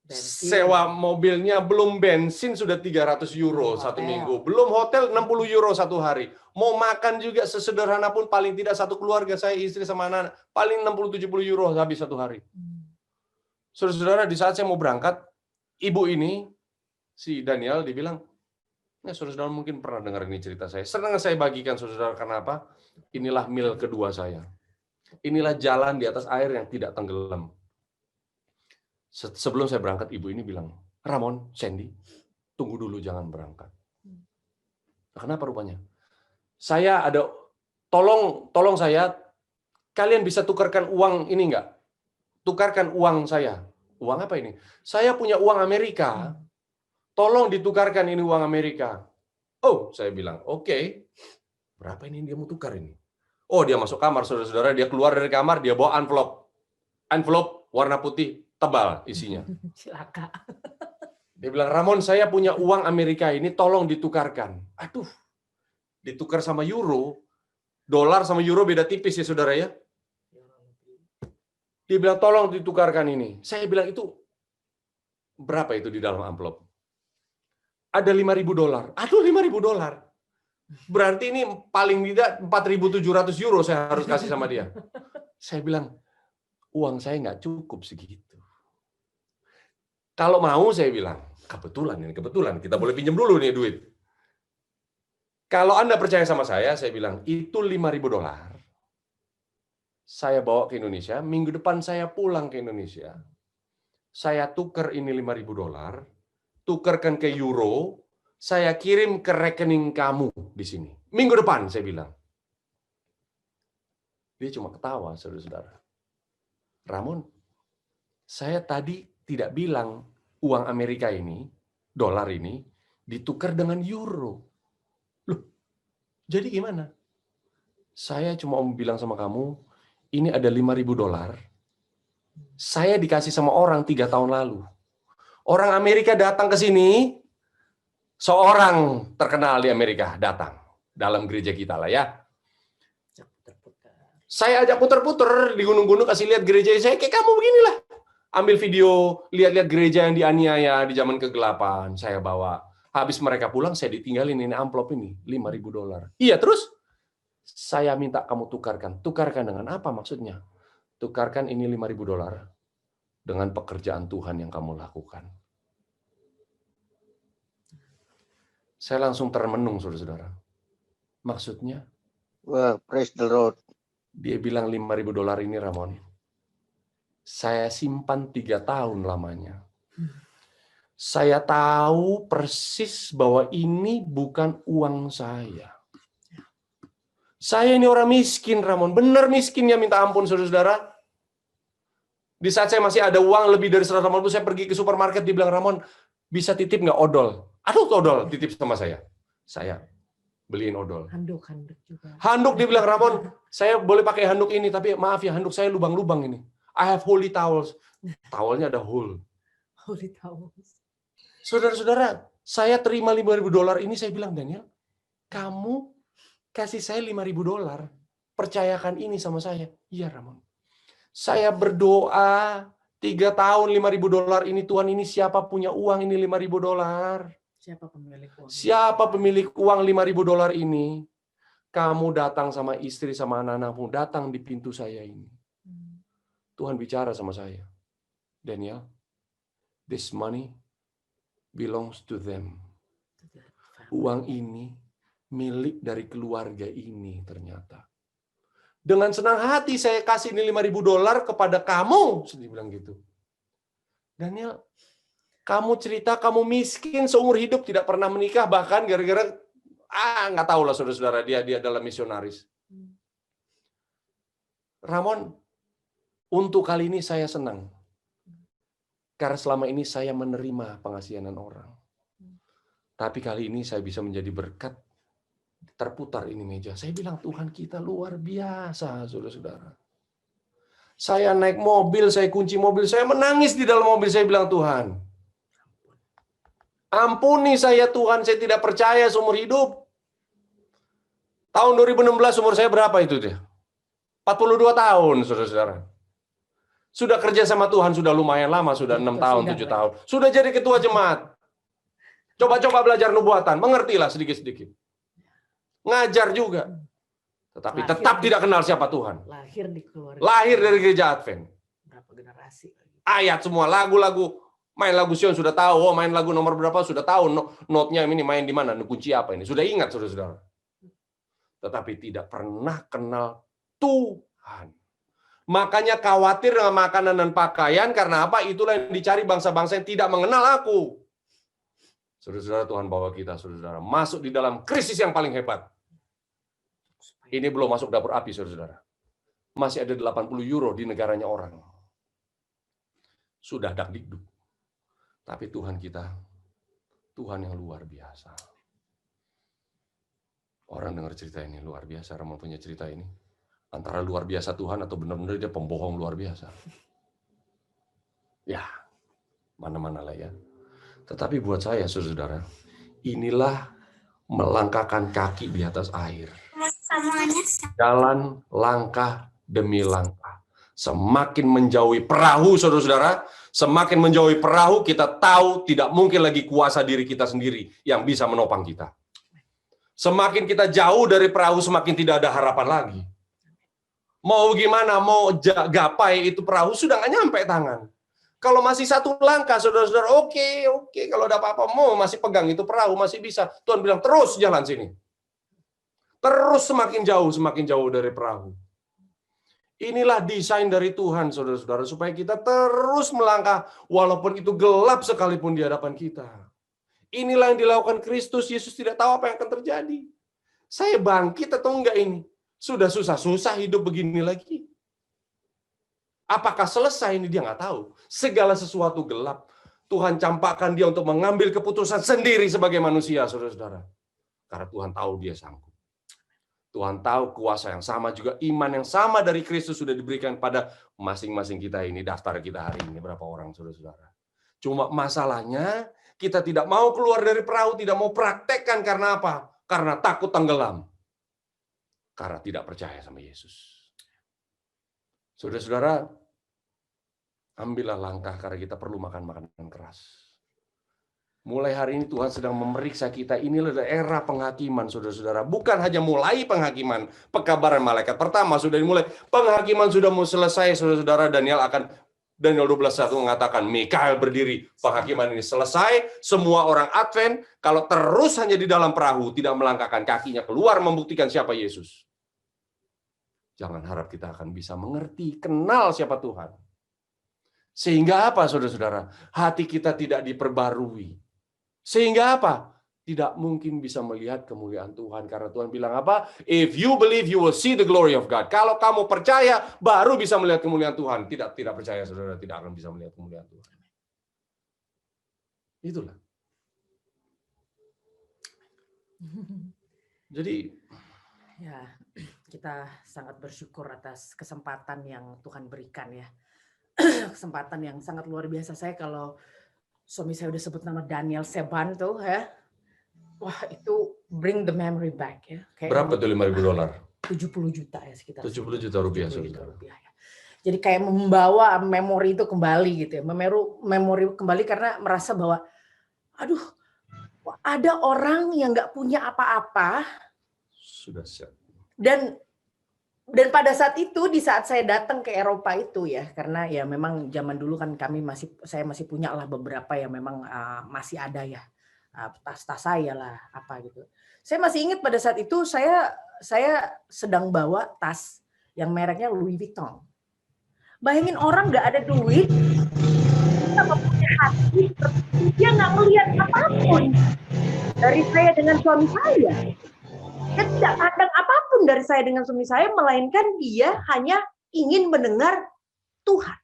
bensin. Sewa mobilnya, belum bensin sudah 300 euro 1 minggu. Belum hotel 60 euro 1 hari. Mau makan juga sesederhana pun paling tidak satu keluarga, saya istri sama anak, paling 60-70 euro habis 1 hari. Saudara-saudara, di saat saya mau berangkat, ibu ini, si Daniel, dibilang, nah, saudara-saudara mungkin pernah dengar ini cerita saya. Senang saya bagikan, saudara, karena apa? Inilah mil kedua saya. Inilah jalan di atas air yang tidak tenggelam. Sebelum saya berangkat, ibu ini bilang, Ramon, Sandy, tunggu dulu, jangan berangkat. Nah, kenapa rupanya? Saya ada, tolong saya, kalian bisa tukarkan uang ini enggak? Tukarkan uang saya. Uang apa ini? Saya punya uang Amerika. Tolong ditukarkan ini uang Amerika. Oh, saya bilang, oke. Berapa ini dia mau tukar ini? Oh, dia masuk kamar, saudara-saudara. Dia keluar dari kamar, dia bawa envelope. Envelope warna putih, tebal isinya. Cilaka. Dia bilang, Ramon, saya punya uang Amerika ini, tolong ditukarkan. Aduh, ditukar sama euro. Dolar sama euro beda tipis ya, saudara ya. Dia bilang, tolong ditukarkan ini. Saya bilang, itu berapa itu di dalam amplop? Ada 5.000 dolar. Aduh, 5.000 dolar. Berarti ini paling tidak 4.700 euro saya harus kasih sama dia. Saya bilang, uang saya nggak cukup segitu. Kalau mau, saya bilang, kebetulan kita boleh pinjam dulu nih duit. Kalau Anda percaya sama saya bilang, itu 5.000 dolar. Saya bawa ke Indonesia, minggu depan saya pulang ke Indonesia. Saya tukar ini 5.000 dolar, tukarkan ke euro, saya kirim ke rekening kamu di sini. Minggu depan, saya bilang. Dia cuma ketawa, saudara-saudara. Ramon, saya tadi tidak bilang uang Amerika ini, dolar ini, ditukar dengan euro. Loh, jadi gimana? Saya cuma mau bilang sama kamu, ini ada 5.000 dolar. Saya dikasih sama orang 3 tahun lalu. Orang Amerika datang ke sini, seorang terkenal di Amerika datang. Dalam gereja kita lah ya. Saya ajak puter-puter di gunung-gunung, kasih lihat gereja saya, kayak kamu beginilah. Ambil video, lihat-lihat gereja yang dianiaya di zaman kegelapan, saya bawa. Habis mereka pulang, saya ditinggalin ini amplop ini, 5.000 dolar. Iya, terus? Saya minta kamu tukarkan. Tukarkan dengan apa maksudnya? Tukarkan ini 5.000 dolar dengan pekerjaan Tuhan yang kamu lakukan. Saya langsung termenung, saudara-saudara. Maksudnya? Well, praise the Lord. Dia bilang 5.000 dolar ini, Ramon, saya simpan 3 tahun lamanya. Saya tahu persis bahwa ini bukan uang saya. Saya ini orang miskin, Ramon. Benar miskinnya, minta ampun, saudara-saudara. Di saat saya masih ada uang lebih dari 180, saya pergi ke supermarket, dibilang, Ramon, bisa titip nggak odol? Aduh, odol, titip sama saya. Saya beliin odol. Handuk juga. Handuk, dibilang, Ramon, saya boleh pakai handuk ini, tapi maaf ya, handuk saya lubang-lubang ini. I have holy towels. Towelnya ada hole. Holy towels. Saudara-saudara, Saya terima $5.000 ini, saya bilang, Daniel, kamu kasih saya $5.000. Percayakan ini sama saya. Iya, Ramon. Saya berdoa 3 tahun $5.000 ini, Tuhan, ini siapa punya uang ini $5.000? Siapa pemilik uang? Siapa pemilik uang $5.000 ini? Kamu datang sama istri, sama anak-anakmu, datang di pintu saya ini. Tuhan bicara sama saya. Daniel, this money belongs to them. Uang ini milik dari keluarga ini ternyata. Dengan senang hati saya kasih ini $5.000 kepada kamu. Saya bilang gitu. Daniel, kamu cerita kamu miskin seumur hidup, tidak pernah menikah, bahkan gara-gara nggak tahu lah saudara-saudara, dia adalah misionaris. Ramon, untuk kali ini saya senang. Karena selama ini saya menerima pengasihanan orang. Tapi kali ini saya bisa menjadi berkat. Terputar ini meja. Saya bilang, Tuhan kita luar biasa, saudara-saudara. Saya naik mobil, saya kunci mobil, saya menangis di dalam mobil, saya bilang, Tuhan, ampuni saya Tuhan, saya tidak percaya seumur hidup. Tahun 2016 umur saya berapa itu dia? 42 tahun, saudara-saudara. Sudah kerja sama Tuhan, sudah lumayan lama, sudah 6 tahun, 7 tahun. Sudah jadi ketua jemaat. Coba-coba belajar nubuatan, mengertilah sedikit-sedikit. Ngajar juga. Tetapi tetap tidak kenal siapa Tuhan. Lahir di keluarga. Lahir dari gereja Advent. Berapa generasi lagi. Ayat semua, lagu-lagu. Main lagu Sion sudah tahu, main lagu nomor berapa sudah tahu, notnya ini main di mana, kunci apa ini. Sudah ingat, saudara-saudara. Tetapi tidak pernah kenal Tuhan. Makanya khawatir dengan makanan dan pakaian, karena apa? Itulah yang dicari bangsa-bangsa yang tidak mengenal aku. Saudara-saudara, Tuhan bawa kita, saudara-saudara, masuk di dalam krisis yang paling hebat. Ini belum masuk dapur api, saudara-saudara. Masih ada 80 euro di negaranya orang. Sudah dakdikduk. Tapi Tuhan kita, Tuhan yang luar biasa. Orang dengar cerita ini, luar biasa. Ramon punya cerita ini. Antara luar biasa Tuhan atau benar-benar dia pembohong luar biasa. Ya, mana-mana lah ya. Tetapi buat saya, saudara-saudara, inilah melangkahkan kaki di atas air. Jalan langkah demi langkah. Semakin menjauhi perahu, saudara-saudara, semakin menjauhi perahu, kita tahu tidak mungkin lagi kuasa diri kita sendiri yang bisa menopang kita. Semakin kita jauh dari perahu, semakin tidak ada harapan lagi. Mau gimana, mau gapai itu perahu, sudah nggak nyampe tangan. Kalau masih satu langkah, saudara-saudara, oke, kalau ada apa-apa, mau masih pegang itu perahu, masih bisa. Tuhan bilang, terus jalan sini. Terus semakin jauh dari perahu. Inilah desain dari Tuhan, saudara-saudara, supaya kita terus melangkah, walaupun itu gelap sekalipun di hadapan kita. Inilah yang dilakukan Kristus. Yesus tidak tahu apa yang akan terjadi. Saya bangkit atau enggak ini? Sudah susah-susah hidup begini lagi. Apakah selesai ini? Dia nggak tahu. Segala sesuatu gelap. Tuhan campakkan dia untuk mengambil keputusan sendiri sebagai manusia, saudara-saudara. Karena Tuhan tahu dia sanggup. Tuhan tahu kuasa yang sama juga, iman yang sama dari Kristus sudah diberikan pada masing-masing kita ini. Daftar kita hari ini berapa orang, saudara-saudara. Cuma masalahnya kita tidak mau keluar dari perahu, tidak mau praktekkan. Karena apa? Karena takut tenggelam. Karena tidak percaya sama Yesus. Saudara-saudara, ambillah langkah karena kita perlu makan makanan keras. Mulai hari ini Tuhan sedang memeriksa kita. Inilah era penghakiman, saudara-saudara. Bukan hanya mulai penghakiman, pekabaran malaikat pertama sudah dimulai. Penghakiman sudah mau selesai, saudara-saudara. Daniel 12:1 mengatakan, Mikael berdiri. Penghakiman ini selesai. Semua orang Advent, kalau terus hanya di dalam perahu, tidak melangkahkan kakinya keluar membuktikan siapa Yesus. Jangan harap kita akan bisa mengerti, kenal siapa Tuhan. Sehingga apa, saudara-saudara? Hati kita tidak diperbarui. Sehingga apa? Tidak mungkin bisa melihat kemuliaan Tuhan. Karena Tuhan bilang apa? If you believe, you will see the glory of God. Kalau kamu percaya, baru bisa melihat kemuliaan Tuhan. Tidak percaya, saudara, tidak akan bisa melihat kemuliaan Tuhan. Itulah. Jadi, ya, kita sangat bersyukur atas kesempatan yang Tuhan berikan ya. Kesempatan yang sangat luar biasa. Saya kalau suami saya udah sebut nama Daniel Seban tuh ya. Wah, itu bring the memory back ya. Berapa tuh $5.000? 70 juta ya sekitar. 70 juta rupiah. 70 juta rupiah ya. Jadi kayak membawa memori itu kembali gitu ya. Memori kembali karena merasa bahwa aduh, ada orang yang nggak punya apa-apa. Sudah siap. Dan pada saat itu, di saat saya datang ke Eropa itu ya, karena ya memang zaman dulu kan saya masih punya lah beberapa yang memang masih ada ya, tas-tas saya lah apa gitu. Saya masih ingat pada saat itu saya sedang bawa tas yang mereknya Louis Vuitton. Bayangin orang nggak ada duit, kita punya hati, dia nggak melihat apapun dari saya dengan suami saya. Dia tidak pandang apapun dari saya dengan suami saya, melainkan dia hanya ingin mendengar Tuhan.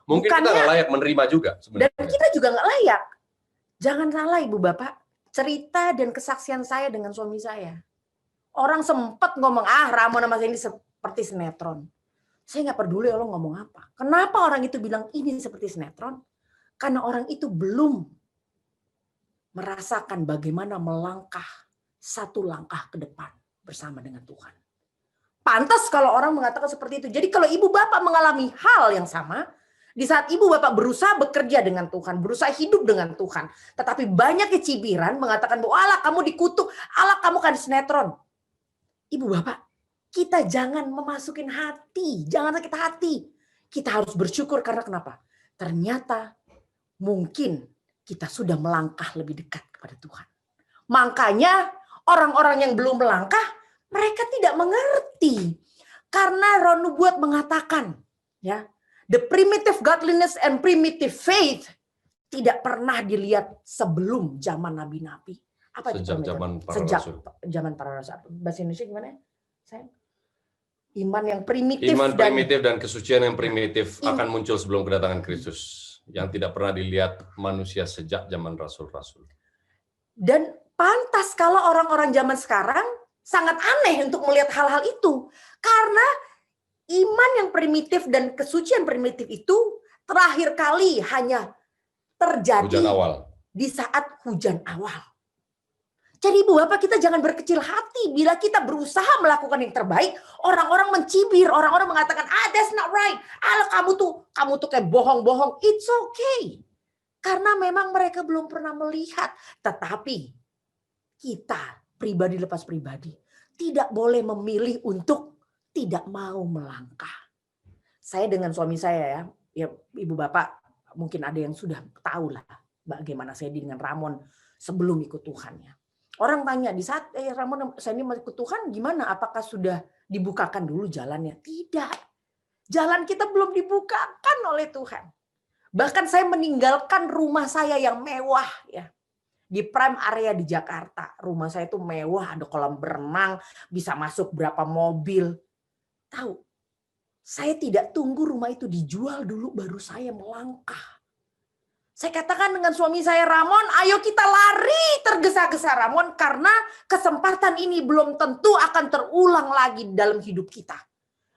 Mungkin kita nggak layak menerima juga sebenarnya. Dan kita juga nggak layak. Jangan salah Ibu Bapak, cerita dan kesaksian saya dengan suami saya. Orang sempat ngomong, Ramon sama saya ini seperti sinetron. Saya nggak peduli orang ngomong apa. Kenapa orang itu bilang ini seperti sinetron? Karena orang itu belum merasakan bagaimana melangkah satu langkah ke depan bersama dengan Tuhan. Pantas kalau orang mengatakan seperti itu. Jadi kalau ibu bapak mengalami hal yang sama, di saat ibu bapak berusaha bekerja dengan Tuhan, berusaha hidup dengan Tuhan, tetapi banyak cibiran mengatakan bahwa Allah kamu dikutuk, Allah kamu kan sinetron. Ibu bapak, kita jangan memasukin hati, jangan sakit hati. Kita harus bersyukur karena kenapa? Ternyata mungkin kita sudah melangkah lebih dekat kepada Tuhan. Makanya orang-orang yang belum melangkah, mereka tidak mengerti. Karena Roh Nubuat mengatakan, ya, the primitive godliness and primitive faith tidak pernah dilihat sebelum zaman nabi-nabi. Apa itu? Sejak zaman para rasul. Zaman para rasul. Bahasa Indonesia gimana? Saya iman yang primitif, dan kesucian yang primitif akan muncul sebelum kedatangan Kristus, yang tidak pernah dilihat manusia sejak zaman rasul-rasul. Dan pantas kalau orang-orang zaman sekarang sangat aneh untuk melihat hal-hal itu. Karena iman yang primitif dan kesucian primitif itu terakhir kali hanya terjadi di saat hujan awal. Jadi ibu bapak kita jangan berkecil hati bila kita berusaha melakukan yang terbaik, orang-orang mencibir, orang-orang mengatakan, that's not right. Kamu tuh kayak bohong-bohong. It's okay. Karena memang mereka belum pernah melihat. Tetapi kita pribadi lepas pribadi tidak boleh memilih untuk tidak mau melangkah. Saya dengan suami saya ya ibu bapak mungkin ada yang sudah tahu lah bagaimana saya dengan Ramon sebelum ikut Tuhan ya. Orang tanya di saat Ramon saya ini mau ikut Tuhan gimana? Apakah sudah dibukakan dulu jalannya? Tidak. Jalan kita belum dibukakan oleh Tuhan. Bahkan saya meninggalkan rumah saya yang mewah ya. Di prime area di Jakarta. Rumah saya itu mewah, ada kolam berenang, bisa masuk berapa mobil. Tahu, saya tidak tunggu rumah itu dijual dulu baru saya melangkah. Saya katakan dengan suami saya, Ramon, ayo kita lari tergesa-gesa Ramon, karena kesempatan ini belum tentu akan terulang lagi dalam hidup kita.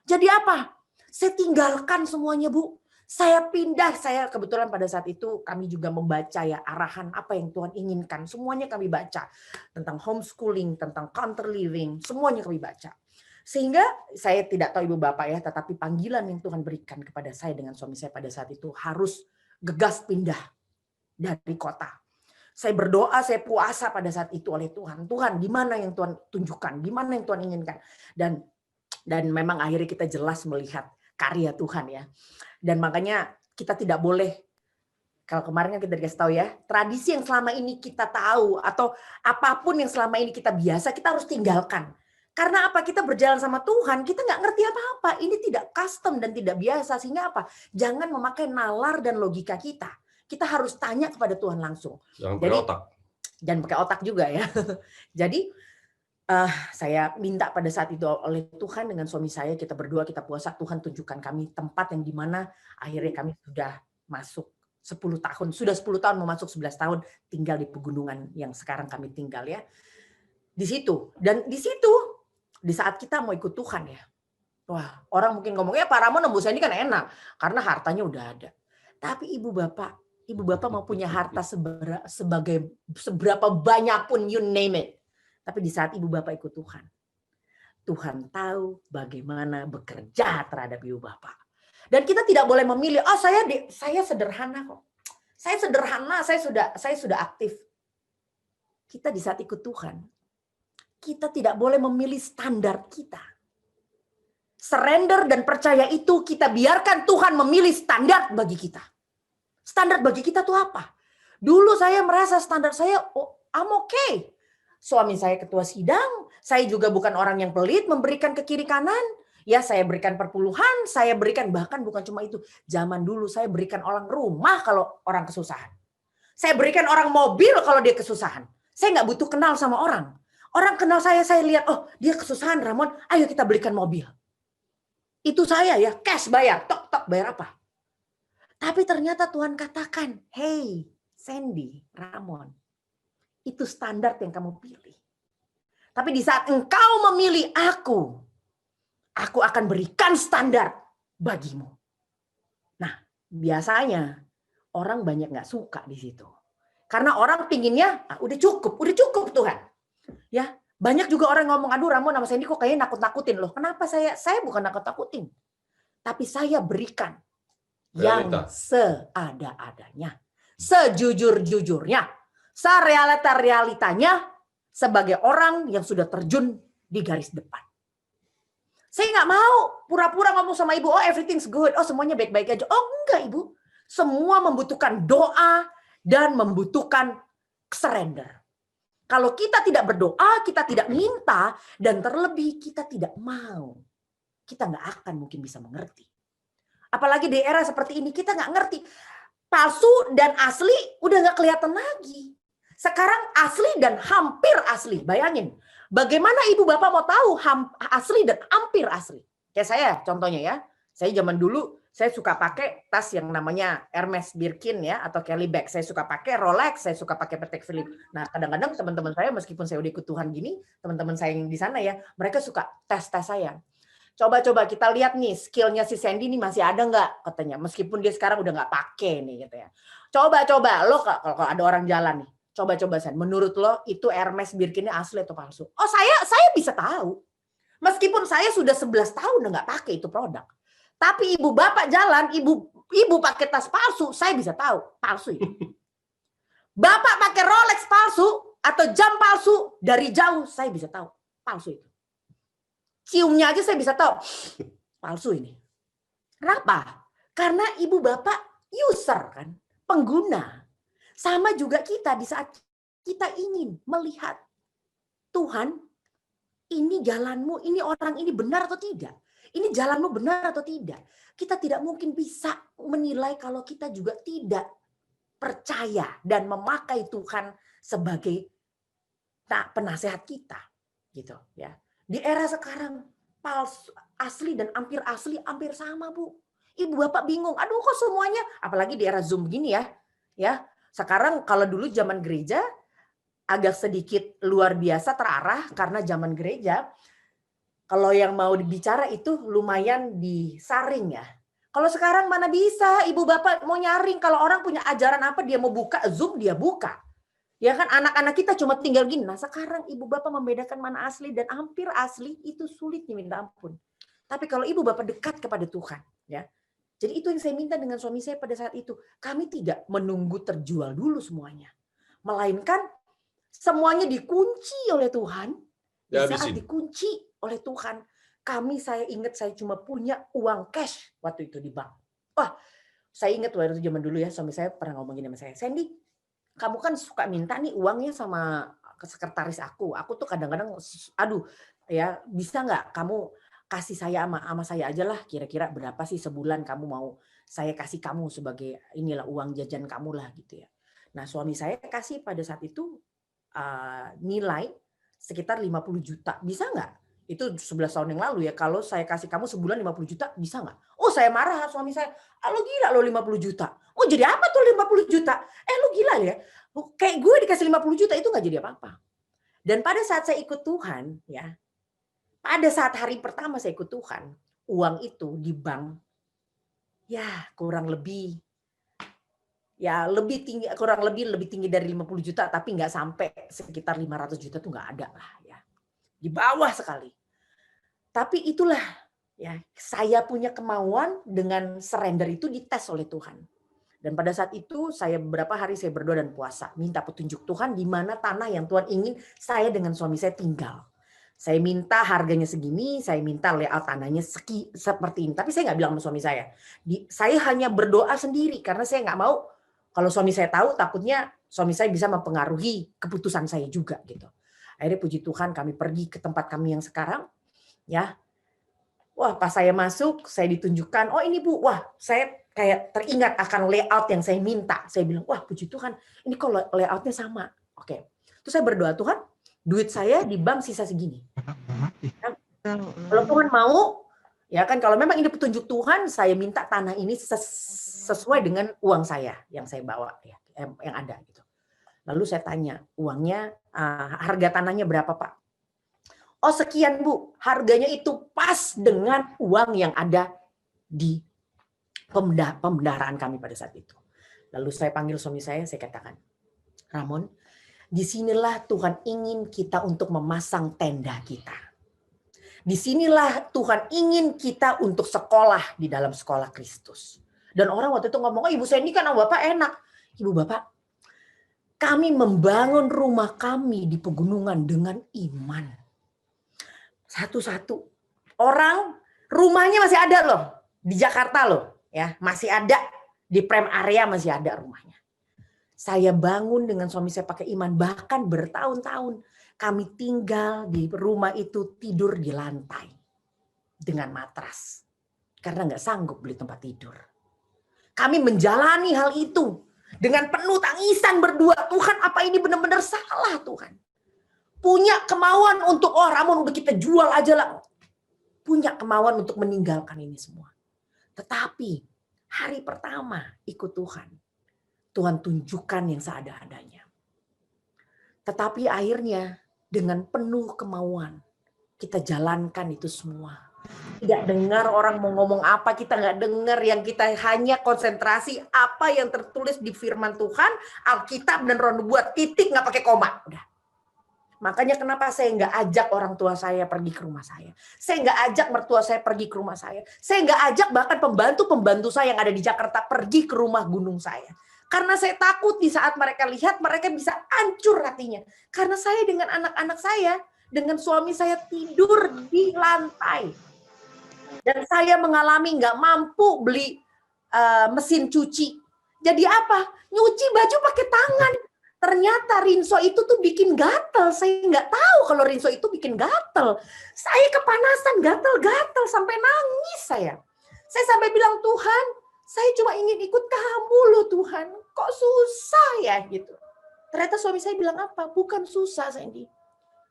Jadi apa? Saya tinggalkan semuanya, Bu. Saya pindah, saya kebetulan pada saat itu kami juga membaca ya arahan apa yang Tuhan inginkan. Semuanya kami baca. Tentang homeschooling, tentang counter living, semuanya kami baca. Sehingga saya tidak tahu ibu bapak ya, tetapi panggilan yang Tuhan berikan kepada saya dengan suami saya pada saat itu harus gegas pindah dari kota. Saya berdoa, saya puasa pada saat itu oleh Tuhan. Tuhan, di mana yang Tuhan tunjukkan, di mana yang Tuhan inginkan. Dan memang akhirnya kita jelas melihat karya Tuhan ya. Dan makanya kita tidak boleh, kalau kemarin kan kita dikasih tahu ya, tradisi yang selama ini kita tahu atau apapun yang selama ini kita biasa, kita harus tinggalkan. Karena apa? Kita berjalan sama Tuhan, kita nggak ngerti apa-apa. Ini tidak custom dan tidak biasa. Sehingga apa? Jangan memakai nalar dan logika kita. Kita harus tanya kepada Tuhan langsung. Jangan pakai otak. Jangan pakai otak juga ya. Jadi saya minta pada saat itu oleh Tuhan dengan suami saya, kita berdoa, kita puasa, Tuhan tunjukkan kami tempat yang dimana akhirnya kami sudah masuk 10 tahun. Sudah 10 tahun mau masuk 11 tahun tinggal di pegunungan yang sekarang kami tinggal ya. Di situ. Dan di situ di saat kita mau ikut Tuhan ya. Wah, orang mungkin ngomongnya Pak Ramon nembus ini kan enak karena hartanya udah ada. Tapi ibu bapak, Ibu bapak mau punya harta seberapa banyak pun, you name it. Tapi di saat ibu bapak ikut Tuhan, Tuhan tahu bagaimana bekerja terhadap ibu bapak. Dan kita tidak boleh memilih, oh saya sederhana kok. Saya sederhana, saya sudah aktif. Kita di saat ikut Tuhan, kita tidak boleh memilih standar kita. Surrender dan percaya itu kita biarkan Tuhan memilih standar bagi kita. Standar bagi kita tuh apa? Dulu saya merasa standar saya, oh, I'm okay. Suami saya ketua sidang, saya juga bukan orang yang pelit memberikan ke kiri kanan. Ya saya berikan perpuluhan, saya berikan bahkan bukan cuma itu. Zaman dulu saya berikan orang rumah kalau orang kesusahan. Saya berikan orang mobil kalau dia kesusahan. Saya nggak butuh kenal sama orang. Orang kenal saya lihat, oh dia kesusahan Ramon, ayo kita belikan mobil. Itu saya ya, cash bayar, tok bayar apa. Tapi ternyata Tuhan katakan, hey Sandy, Ramon, itu standar yang kamu pilih. Tapi di saat engkau memilih aku akan berikan standar bagimu. Nah, biasanya orang banyak nggak suka di situ. Karena orang pinginnya, udah cukup Tuhan. Ya, banyak juga orang ngomong, aduh Ramon sama Sandy kok kayaknya nakut-nakutin loh. Kenapa saya bukan nakut-nakutin. Tapi saya berikan yang seada-adanya. Sejujur-jujurnya. Serealita-realitanya sebagai orang yang sudah terjun di garis depan. Saya nggak mau pura-pura ngomong sama ibu, oh everything's good, oh semuanya baik-baik aja. Oh enggak ibu, semua membutuhkan doa dan membutuhkan surrender. Kalau kita tidak berdoa, kita tidak minta, dan terlebih kita tidak mau, kita nggak akan mungkin bisa mengerti. Apalagi di era seperti ini, kita nggak ngerti. Palsu dan asli udah nggak kelihatan lagi. Sekarang asli dan hampir asli. Bayangin, bagaimana ibu bapak mau tahu asli dan hampir asli? Kayak saya contohnya ya. Saya zaman dulu, saya suka pakai tas yang namanya Hermes Birkin ya, atau Kelly bag. Saya suka pakai Rolex, saya suka pakai Patek Philippe. Nah kadang-kadang teman-teman saya, meskipun saya udah ikut Tuhan gini, teman-teman saya yang di sana ya, mereka suka tes-tes saya. Coba-coba kita lihat nih skillnya si Sandy ini masih ada nggak katanya. Meskipun dia sekarang udah nggak pakai nih gitu ya. Coba-coba lo kalau ada orang jalan nih. Coba-coba San, menurut lo itu Hermes Birkinnya asli atau palsu? Oh saya bisa tahu. Meskipun saya sudah 11 tahun udah nggak pakai itu produk. Tapi ibu bapak jalan, ibu pakai tas palsu, saya bisa tahu palsu itu. Bapak pakai Rolex palsu atau jam palsu, dari jauh saya bisa tahu palsu itu. Ciumnya aja saya bisa tahu palsu ini. Kenapa? Karena ibu bapak user kan, pengguna. Sama juga kita di saat kita ingin melihat Tuhan, ini jalanmu, ini orang ini benar atau tidak? Ini jalanmu benar atau tidak? Kita tidak mungkin bisa menilai kalau kita juga tidak percaya dan memakai Tuhan sebagai penasehat kita, gitu ya. Di era sekarang palsu, asli dan hampir asli hampir sama, Bu. Ibu bapak bingung. Aduh kok semuanya, apalagi di era Zoom begini ya. Ya, sekarang kalau dulu zaman gereja agak sedikit luar biasa terarah karena zaman gereja kalau yang mau dibicara itu lumayan disaring ya. Kalau sekarang mana bisa ibu bapak mau nyaring, kalau orang punya ajaran apa dia mau buka Zoom dia buka. Ya kan anak-anak kita cuma tinggal gini. Nah sekarang ibu bapak membedakan mana asli dan hampir asli itu sulit minta ampun. Tapi kalau ibu bapak dekat kepada Tuhan, ya. Jadi itu yang saya minta dengan suami saya pada saat itu. Kami tidak menunggu terjual dulu semuanya, melainkan semuanya dikunci oleh Tuhan. Di saat dikunci oleh Tuhan, saya ingat saya cuma punya uang cash waktu itu di bank. Wah, saya ingat waktu itu zaman dulu ya suami saya pernah ngomongin sama saya, Sandy, kamu kan suka minta nih uangnya sama sekretaris aku. Aku tuh kadang-kadang, aduh ya bisa nggak kamu kasih saya sama saya aja lah, kira-kira berapa sih sebulan kamu mau saya kasih kamu sebagai inilah uang jajan kamu lah gitu ya. Nah suami saya kasih pada saat itu nilai sekitar 50 juta. Bisa nggak? Itu 11 tahun yang lalu ya. Kalau saya kasih kamu sebulan 50 juta, bisa nggak? Oh saya marah suami saya. Lo gila lo 50 juta. Oh jadi apa tuh 50 juta? Lo gila ya. Kayak gue dikasih 50 juta itu nggak jadi apa-apa. Dan pada saat saya ikut Tuhan ya. Pada saat hari pertama saya ikut Tuhan. Uang itu di bank. Ya kurang lebih Ya lebih tinggi, kurang lebih tinggi dari 50 juta, tapi nggak sampai sekitar 500 juta tuh nggak ada lah ya. Di bawah sekali. Tapi itulah ya, saya punya kemauan dengan surrender itu dites oleh Tuhan. Dan pada saat itu saya beberapa hari saya berdoa dan puasa, minta petunjuk Tuhan di mana tanah yang Tuhan ingin saya dengan suami saya tinggal. Saya minta harganya segini, saya minta layout tanahnya seperti ini. Tapi saya nggak bilang sama suami saya. Saya hanya berdoa sendiri karena saya nggak mau kalau suami saya tahu, takutnya suami saya bisa mempengaruhi keputusan saya juga gitu. Akhirnya puji Tuhan kami pergi ke tempat kami yang sekarang, ya. Wah, pas saya masuk, saya ditunjukkan, oh ini Bu, wah saya kayak teringat akan layout yang saya minta. Saya bilang, wah puji Tuhan, ini kok layoutnya sama. Oke. Terus saya berdoa, Tuhan, duit saya di bank sisa segini. Kalau Tuhan mau, ya kan, kalau memang ini petunjuk Tuhan, saya minta tanah ini sesuai dengan uang saya yang saya bawa, ya, yang ada gitu. Lalu saya tanya, uangnya, harga tanahnya berapa Pak? Oh sekian Bu, harganya itu pas dengan uang yang ada di pembendaharaan kami pada saat itu. Lalu saya panggil suami saya katakan, Ramon, disinilah Tuhan ingin kita untuk memasang tenda kita. Disinilah Tuhan ingin kita untuk sekolah di dalam sekolah Kristus. Dan orang waktu itu ngomong, oh Ibu Sandy kan sama Bapak enak. Ibu Bapak, kami membangun rumah kami di pegunungan dengan iman. Satu-satu. Orang rumahnya masih ada loh. Di Jakarta loh. Ya, masih ada. Di Prem area masih ada rumahnya. Saya bangun dengan suami saya pakai iman. Bahkan bertahun-tahun. Kami tinggal di rumah itu, tidur di lantai. Dengan matras. Karena nggak sanggup beli tempat tidur. Kami menjalani hal itu. Dengan penuh tangisan berdua. Tuhan, apa ini benar-benar salah Tuhan? Punya kemauan untuk, oh Ramon udah kita jual aja lah. Punya kemauan untuk meninggalkan ini semua. Tetapi hari pertama ikut Tuhan. Tuhan tunjukkan yang seada-adanya. Tetapi akhirnya dengan penuh kemauan kita jalankan itu semua. Tidak dengar orang mau ngomong apa, kita nggak dengar. Yang kita hanya konsentrasi apa yang tertulis di firman Tuhan, Alkitab dan Roh Nubuat, titik, nggak pakai koma. Udah. Makanya kenapa saya nggak ajak orang tua saya pergi ke rumah saya. Saya nggak ajak mertua saya pergi ke rumah saya. Saya nggak ajak bahkan pembantu-pembantu saya yang ada di Jakarta pergi ke rumah gunung saya. Karena saya takut di saat mereka lihat, mereka bisa hancur hatinya. Karena saya dengan anak-anak saya, dengan suami saya tidur di lantai. Dan saya mengalami nggak mampu beli mesin cuci. Jadi apa? Nyuci baju pakai tangan. Ternyata rinso itu tuh bikin gatel. Saya nggak tahu kalau rinso itu bikin gatel. Saya kepanasan, gatel-gatel sampai nangis saya. Saya sampai bilang, Tuhan, saya cuma ingin ikut kamu loh Tuhan. Kok susah ya gitu. Ternyata suami saya bilang apa? Bukan susah Sandy.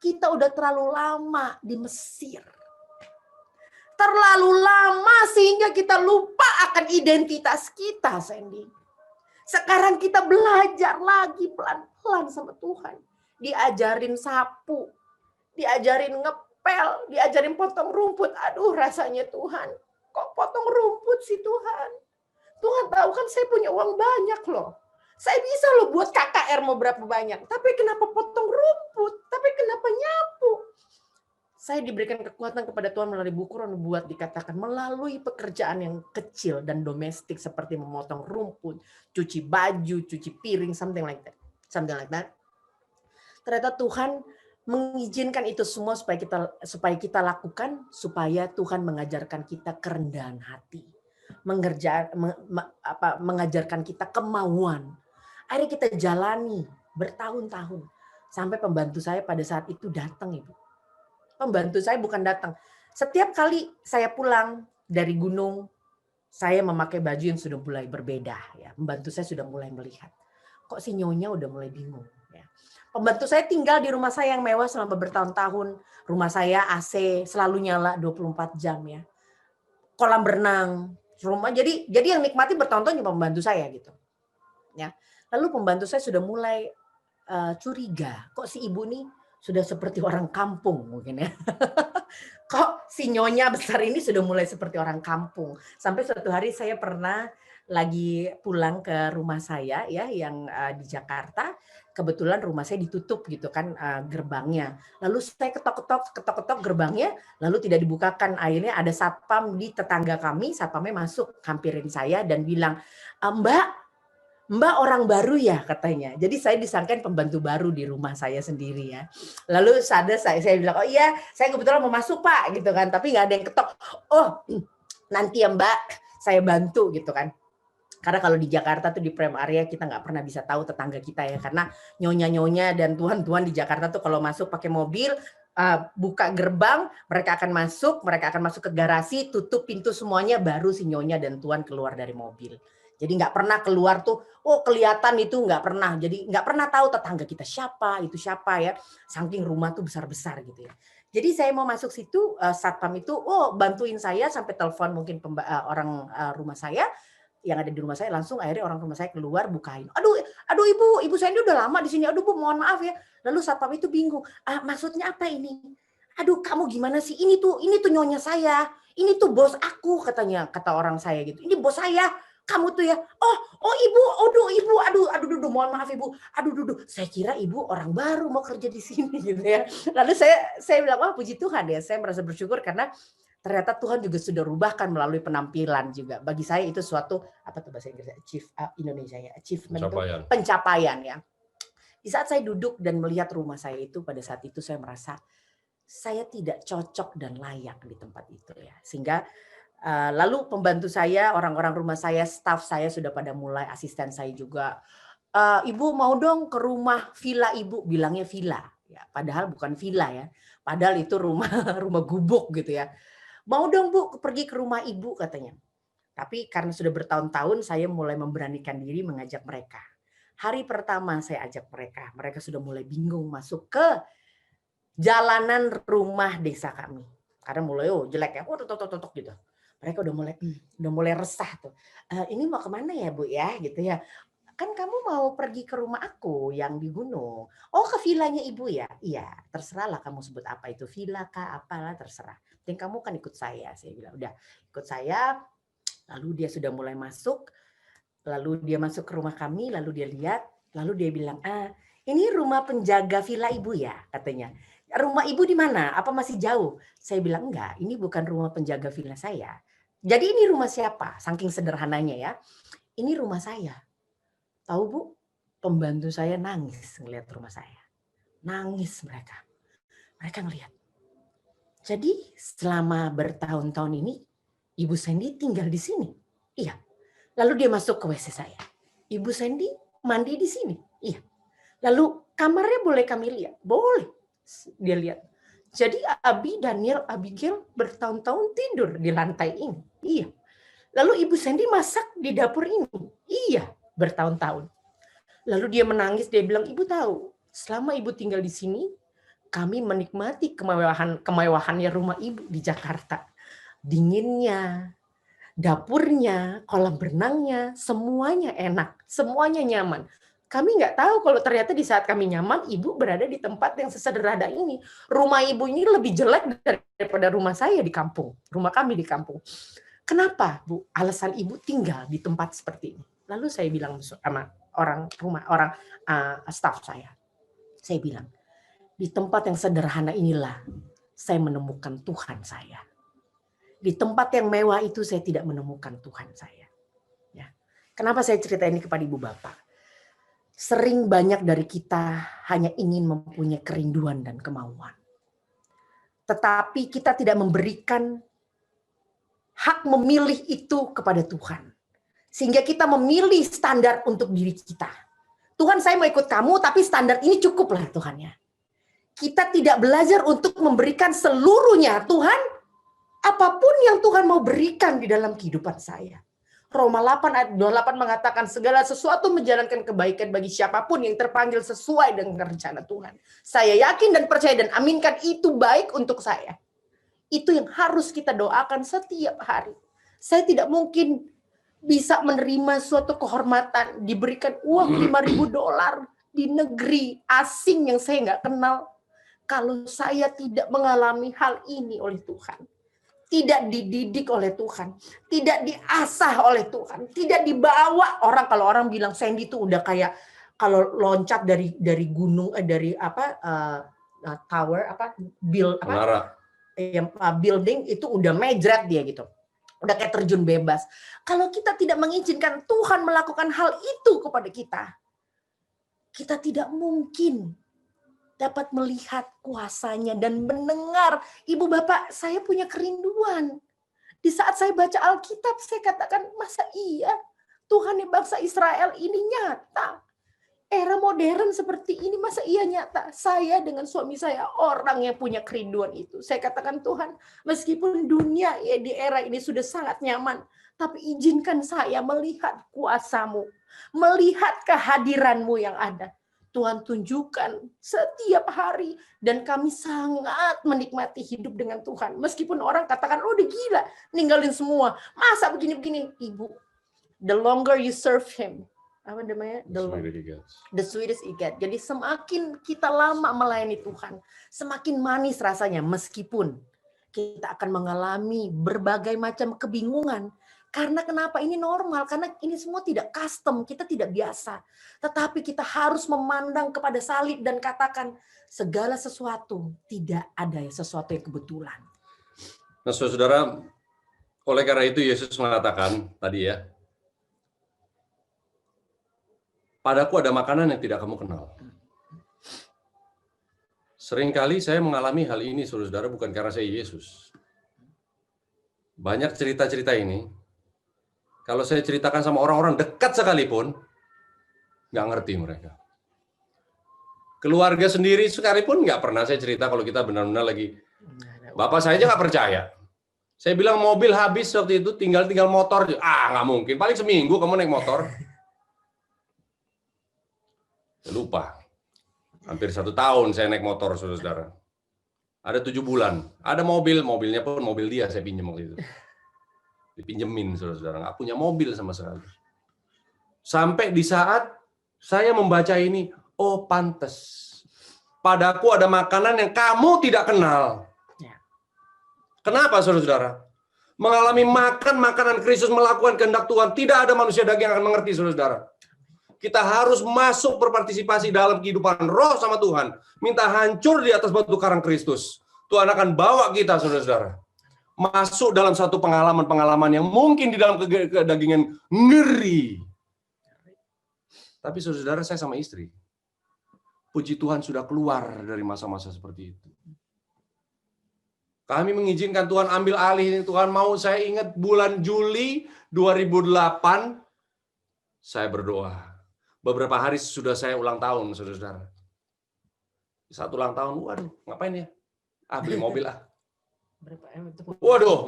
Kita udah terlalu lama di Mesir. Terlalu lama sehingga kita lupa akan identitas kita Sandy. Sekarang kita belajar lagi pelan-pelan sama Tuhan. Diajarin sapu, diajarin ngepel, diajarin potong rumput. Aduh rasanya Tuhan, kok potong rumput sih Tuhan? Tuhan tahu kan saya punya uang banyak loh. Saya bisa loh buat KKR mau berapa banyak. Tapi kenapa potong rumput? Tapi kenapa nyapu? Saya diberikan kekuatan kepada Tuhan melalui buku Roh Nubuat, dikatakan melalui pekerjaan yang kecil dan domestik seperti memotong rumput, cuci baju, cuci piring, something like that. Ternyata Tuhan mengizinkan itu semua supaya kita lakukan, supaya Tuhan mengajarkan kita kerendahan hati, mengajarkan kita kemauan. Akhirnya kita jalani bertahun-tahun sampai pembantu saya pada saat itu datang, Ibu. Pembantu saya bukan datang. Setiap kali saya pulang dari gunung, saya memakai baju yang sudah mulai berbeda. Ya, pembantu saya sudah mulai melihat. Kok si Nyonya udah mulai bingung. Ya. Pembantu saya tinggal di rumah saya yang mewah selama bertahun-tahun. Rumah saya AC selalu nyala 24 jam ya. Kolam berenang, rumah. Jadi yang nikmati bertahun-tahun cuma pembantu saya gitu. Ya. Lalu pembantu saya sudah mulai curiga. Kok si ibu nih sudah seperti orang kampung mungkin ya. Kok si Nyonya besar ini sudah mulai seperti orang kampung. Sampai suatu hari saya pernah lagi pulang ke rumah saya ya yang di Jakarta. Kebetulan rumah saya ditutup gitu kan gerbangnya. Lalu saya ketok-ketok gerbangnya, lalu tidak dibukakan. Akhirnya ada satpam di tetangga kami, satpamnya masuk hampirin saya dan bilang, Mbak orang baru ya katanya. Jadi saya disangkain pembantu baru di rumah saya sendiri ya. Lalu saya bilang, oh iya saya kebetulan mau masuk Pak gitu kan. Tapi nggak ada yang ketok. Oh nanti ya Mbak saya bantu gitu kan. Karena kalau di Jakarta tuh di prem area kita nggak pernah bisa tahu tetangga kita ya. Karena nyonya-nyonya dan tuan-tuan di Jakarta tuh kalau masuk pakai mobil, buka gerbang, mereka akan masuk ke garasi, tutup pintu semuanya, baru si nyonya dan tuan keluar dari mobil. Jadi nggak pernah keluar tuh, oh kelihatan itu nggak pernah. Jadi nggak pernah tahu tetangga kita siapa, itu siapa ya. Saking rumah tuh besar-besar gitu ya. Jadi saya mau masuk situ, satpam itu, oh bantuin saya sampai telepon mungkin orang rumah saya, yang ada di rumah saya, langsung akhirnya orang rumah saya keluar bukain. Aduh ibu saya ini udah lama di sini. Aduh Bu, mohon maaf ya. Lalu satpam itu bingung. Maksudnya apa ini? Aduh kamu gimana sih? Ini tuh nyonya saya. Ini tuh bos aku katanya, kata orang saya gitu. Ini bos saya. Kamu tuh ya. Oh ibu, ibu. Aduh, mohon maaf ibu. Aduh. Saya kira ibu orang baru mau kerja di sini gitu ya. Lalu saya bilang, wah puji Tuhan ya. Saya merasa bersyukur karena ternyata Tuhan juga sudah rubahkan melalui penampilan juga. Bagi saya itu suatu apa tuh bahasa Inggrisnya Indonesia ya, achievement, pencapaian ya. Di saat saya duduk dan melihat rumah saya itu, pada saat itu saya merasa saya tidak cocok dan layak di tempat itu ya. Sehingga lalu pembantu saya, orang-orang rumah saya, staf saya sudah pada mulai, asisten saya juga, ibu mau dong ke rumah villa ibu, bilangnya villa ya, padahal bukan villa ya, padahal itu rumah gubuk gitu ya. Mau dong Bu pergi ke rumah ibu katanya. Tapi karena sudah bertahun-tahun saya mulai memberanikan diri mengajak mereka. Hari pertama saya ajak mereka sudah mulai bingung masuk ke jalanan rumah desa kami. Karena mulai jelek ya, totok gitu. Mereka udah mulai resah tuh. Ini mau kemana ya Bu ya gitu ya. Kan kamu mau pergi ke rumah aku yang di gunung. Oh ke villanya ibu ya? Iya, terserahlah kamu sebut apa itu, villa kah apalah terserah. Penting kamu kan ikut saya bilang. Udah ikut saya, lalu dia sudah mulai masuk, lalu dia masuk ke rumah kami, lalu dia lihat, lalu dia bilang, ini rumah penjaga villa ibu ya katanya. Rumah ibu di mana? Apa masih jauh? Saya bilang enggak, ini bukan rumah penjaga villa saya. Jadi ini rumah siapa? Saking sederhananya ya. Ini rumah saya. Tahu Bu, pembantu saya nangis ngelihat rumah saya. Nangis mereka. Mereka ngelihat. Jadi selama bertahun-tahun ini, Ibu Sandy tinggal di sini. Iya. Lalu dia masuk ke WC saya. Ibu Sandy mandi di sini. Iya. Lalu kamarnya boleh kami lihat? Boleh. Dia lihat. Jadi Abigail bertahun-tahun tidur di lantai ini. Iya. Lalu Ibu Sandy masak di dapur ini. Iya. Bertahun-tahun. Lalu dia menangis, dia bilang, Ibu tahu, selama Ibu tinggal di sini, kami menikmati kemewahannya rumah Ibu di Jakarta. Dinginnya, dapurnya, kolam berenangnya, semuanya enak, semuanya nyaman. Kami nggak tahu kalau ternyata di saat kami nyaman, Ibu berada di tempat yang sesederhana ini. Rumah Ibu ini lebih jelek daripada rumah saya di kampung, rumah kami di kampung. Kenapa, Bu? Alasan Ibu tinggal di tempat seperti ini. Lalu saya bilang sama orang staf saya bilang, di tempat yang sederhana inilah saya menemukan Tuhan saya. Di tempat yang mewah itu saya tidak menemukan Tuhan saya. Ya. Kenapa saya cerita ini kepada Ibu Bapak? Sering banyak dari kita hanya ingin mempunyai kerinduan dan kemauan. Tetapi kita tidak memberikan hak memilih itu kepada Tuhan. Sehingga kita memilih standar untuk diri kita. Tuhan, saya mau ikut kamu, tapi standar ini cukuplah Tuhan ya. Kita tidak belajar untuk memberikan seluruhnya. Tuhan, apapun yang Tuhan mau berikan di dalam kehidupan saya. Roma 8 ayat 28 mengatakan segala sesuatu menjalankan kebaikan bagi siapapun yang terpanggil sesuai dengan rencana Tuhan. Saya yakin dan percaya dan aminkan itu baik untuk saya. Itu yang harus kita doakan setiap hari. Saya tidak mungkin bisa menerima suatu kehormatan, diberikan uang $5.000 di negeri asing yang saya nggak kenal, kalau saya tidak mengalami hal ini oleh Tuhan. tidak dididik oleh Tuhan, tidak diasah oleh Tuhan, tidak dibawa orang. Kalau orang bilang Sandy itu udah kayak kalau loncat dari gunung, dari tower, building itu udah mejret dia gitu. Udah kayak terjun bebas. Kalau kita tidak mengizinkan Tuhan melakukan hal itu kepada kita, kita tidak mungkin dapat melihat kuasanya dan mendengar. Ibu bapak, saya punya kerinduan. Di saat saya baca Alkitab, saya katakan, masa iya Tuhan di bangsa Israel ini nyata? Era modern seperti ini, masa iya nyata? Saya dengan suami saya orang yang punya kerinduan itu. Saya katakan, Tuhan, meskipun dunia ya di era ini sudah sangat nyaman, tapi izinkan saya melihat kuasa-Mu, melihat kehadiran-Mu yang ada. Tuhan tunjukkan setiap hari, dan kami sangat menikmati hidup dengan Tuhan. Meskipun orang katakan, oh udah gila, ninggalin semua. Masa begini-begini? Ibu, the longer you serve Him, apa namanya? The sweetest it gets. Jadi semakin kita lama melayani Tuhan, semakin manis rasanya, meskipun kita akan mengalami berbagai macam kebingungan. Karena kenapa ini normal? Karena ini semua tidak custom, kita tidak biasa. Tetapi kita harus memandang kepada salib dan katakan, segala sesuatu tidak ada sesuatu yang kebetulan. Nah, saudara, oleh karena itu Yesus mengatakan tadi ya, padaku ada makanan yang tidak kamu kenal. Seringkali saya mengalami hal ini, saudara, bukan karena saya Yesus. Banyak cerita-cerita ini, kalau saya ceritakan sama orang-orang dekat sekalipun, nggak ngerti mereka. Keluarga sendiri sekalipun nggak pernah saya cerita kalau kita benar-benar lagi. Bapak saya aja nggak percaya. Saya bilang mobil habis waktu itu, tinggal motor. Nggak mungkin, paling seminggu kamu naik motor. Lupa. Hampir 1 tahun saya naik motor, saudara. Ada 7 bulan. Ada mobilnya pun mobil dia saya pinjam waktu itu. Dipinjemin, saudara. Nggak punya mobil sama sekali. Sampai di saat saya membaca ini, oh pantes. Padaku ada makanan yang kamu tidak kenal. Kenapa, saudara? Mengalami makan makanan Kristus, melakukan kehendak Tuhan. Tidak ada manusia daging yang akan mengerti, saudara. Kita harus masuk berpartisipasi dalam kehidupan roh sama Tuhan. Minta hancur di atas batu karang Kristus. Tuhan akan bawa kita, saudara-saudara, masuk dalam satu pengalaman-pengalaman yang mungkin di dalam kedagingan ngeri. Tapi saudara, saya sama istri, puji Tuhan sudah keluar dari masa-masa seperti itu. Kami mengizinkan Tuhan ambil alih. Tuhan mau, saya ingat bulan Juli 2008, saya berdoa. Beberapa hari sudah saya ulang tahun, saudara-saudara. Saat ulang tahun, waduh, ngapain ya? Beli mobil . Waduh,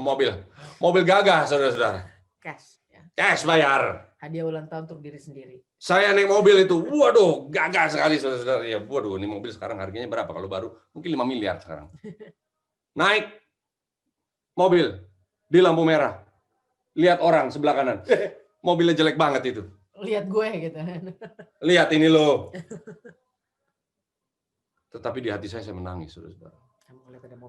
mobil gagah, saudara-saudara. Cash bayar. Hadiah ulang tahun untuk diri sendiri. Saya naik mobil itu, waduh, gagah sekali, saudara-saudara. Ya, waduh, ini mobil sekarang harganya berapa? Kalau baru, mungkin 5 miliar sekarang. Naik mobil di lampu merah. Lihat orang sebelah kanan. Mobilnya jelek banget itu. Lihat gue gitu. Lihat ini loh. Tetapi di hati saya menangis, saudara.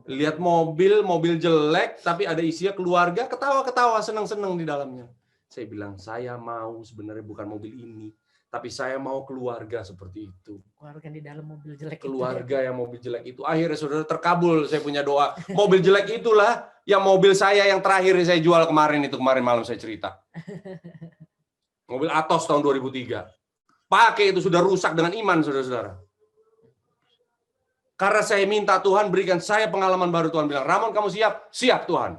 Lihat mobil jelek, tapi ada isinya keluarga, ketawa-ketawa, senang-senang di dalamnya. Saya bilang, saya mau sebenarnya bukan mobil ini, tapi saya mau keluarga seperti itu. Keluarga di dalam mobil jelek. Keluarga yang mobil jelek itu. Akhirnya, saudara, terkabul saya punya doa. Mobil jelek itulah yang mobil saya yang terakhir saya jual kemarin malam saya cerita. Mobil Atos tahun 2003. Pakai itu sudah rusak dengan iman, saudara-saudara. Karena saya minta Tuhan berikan saya pengalaman baru. Tuhan bilang, Ramon kamu siap? Siap Tuhan.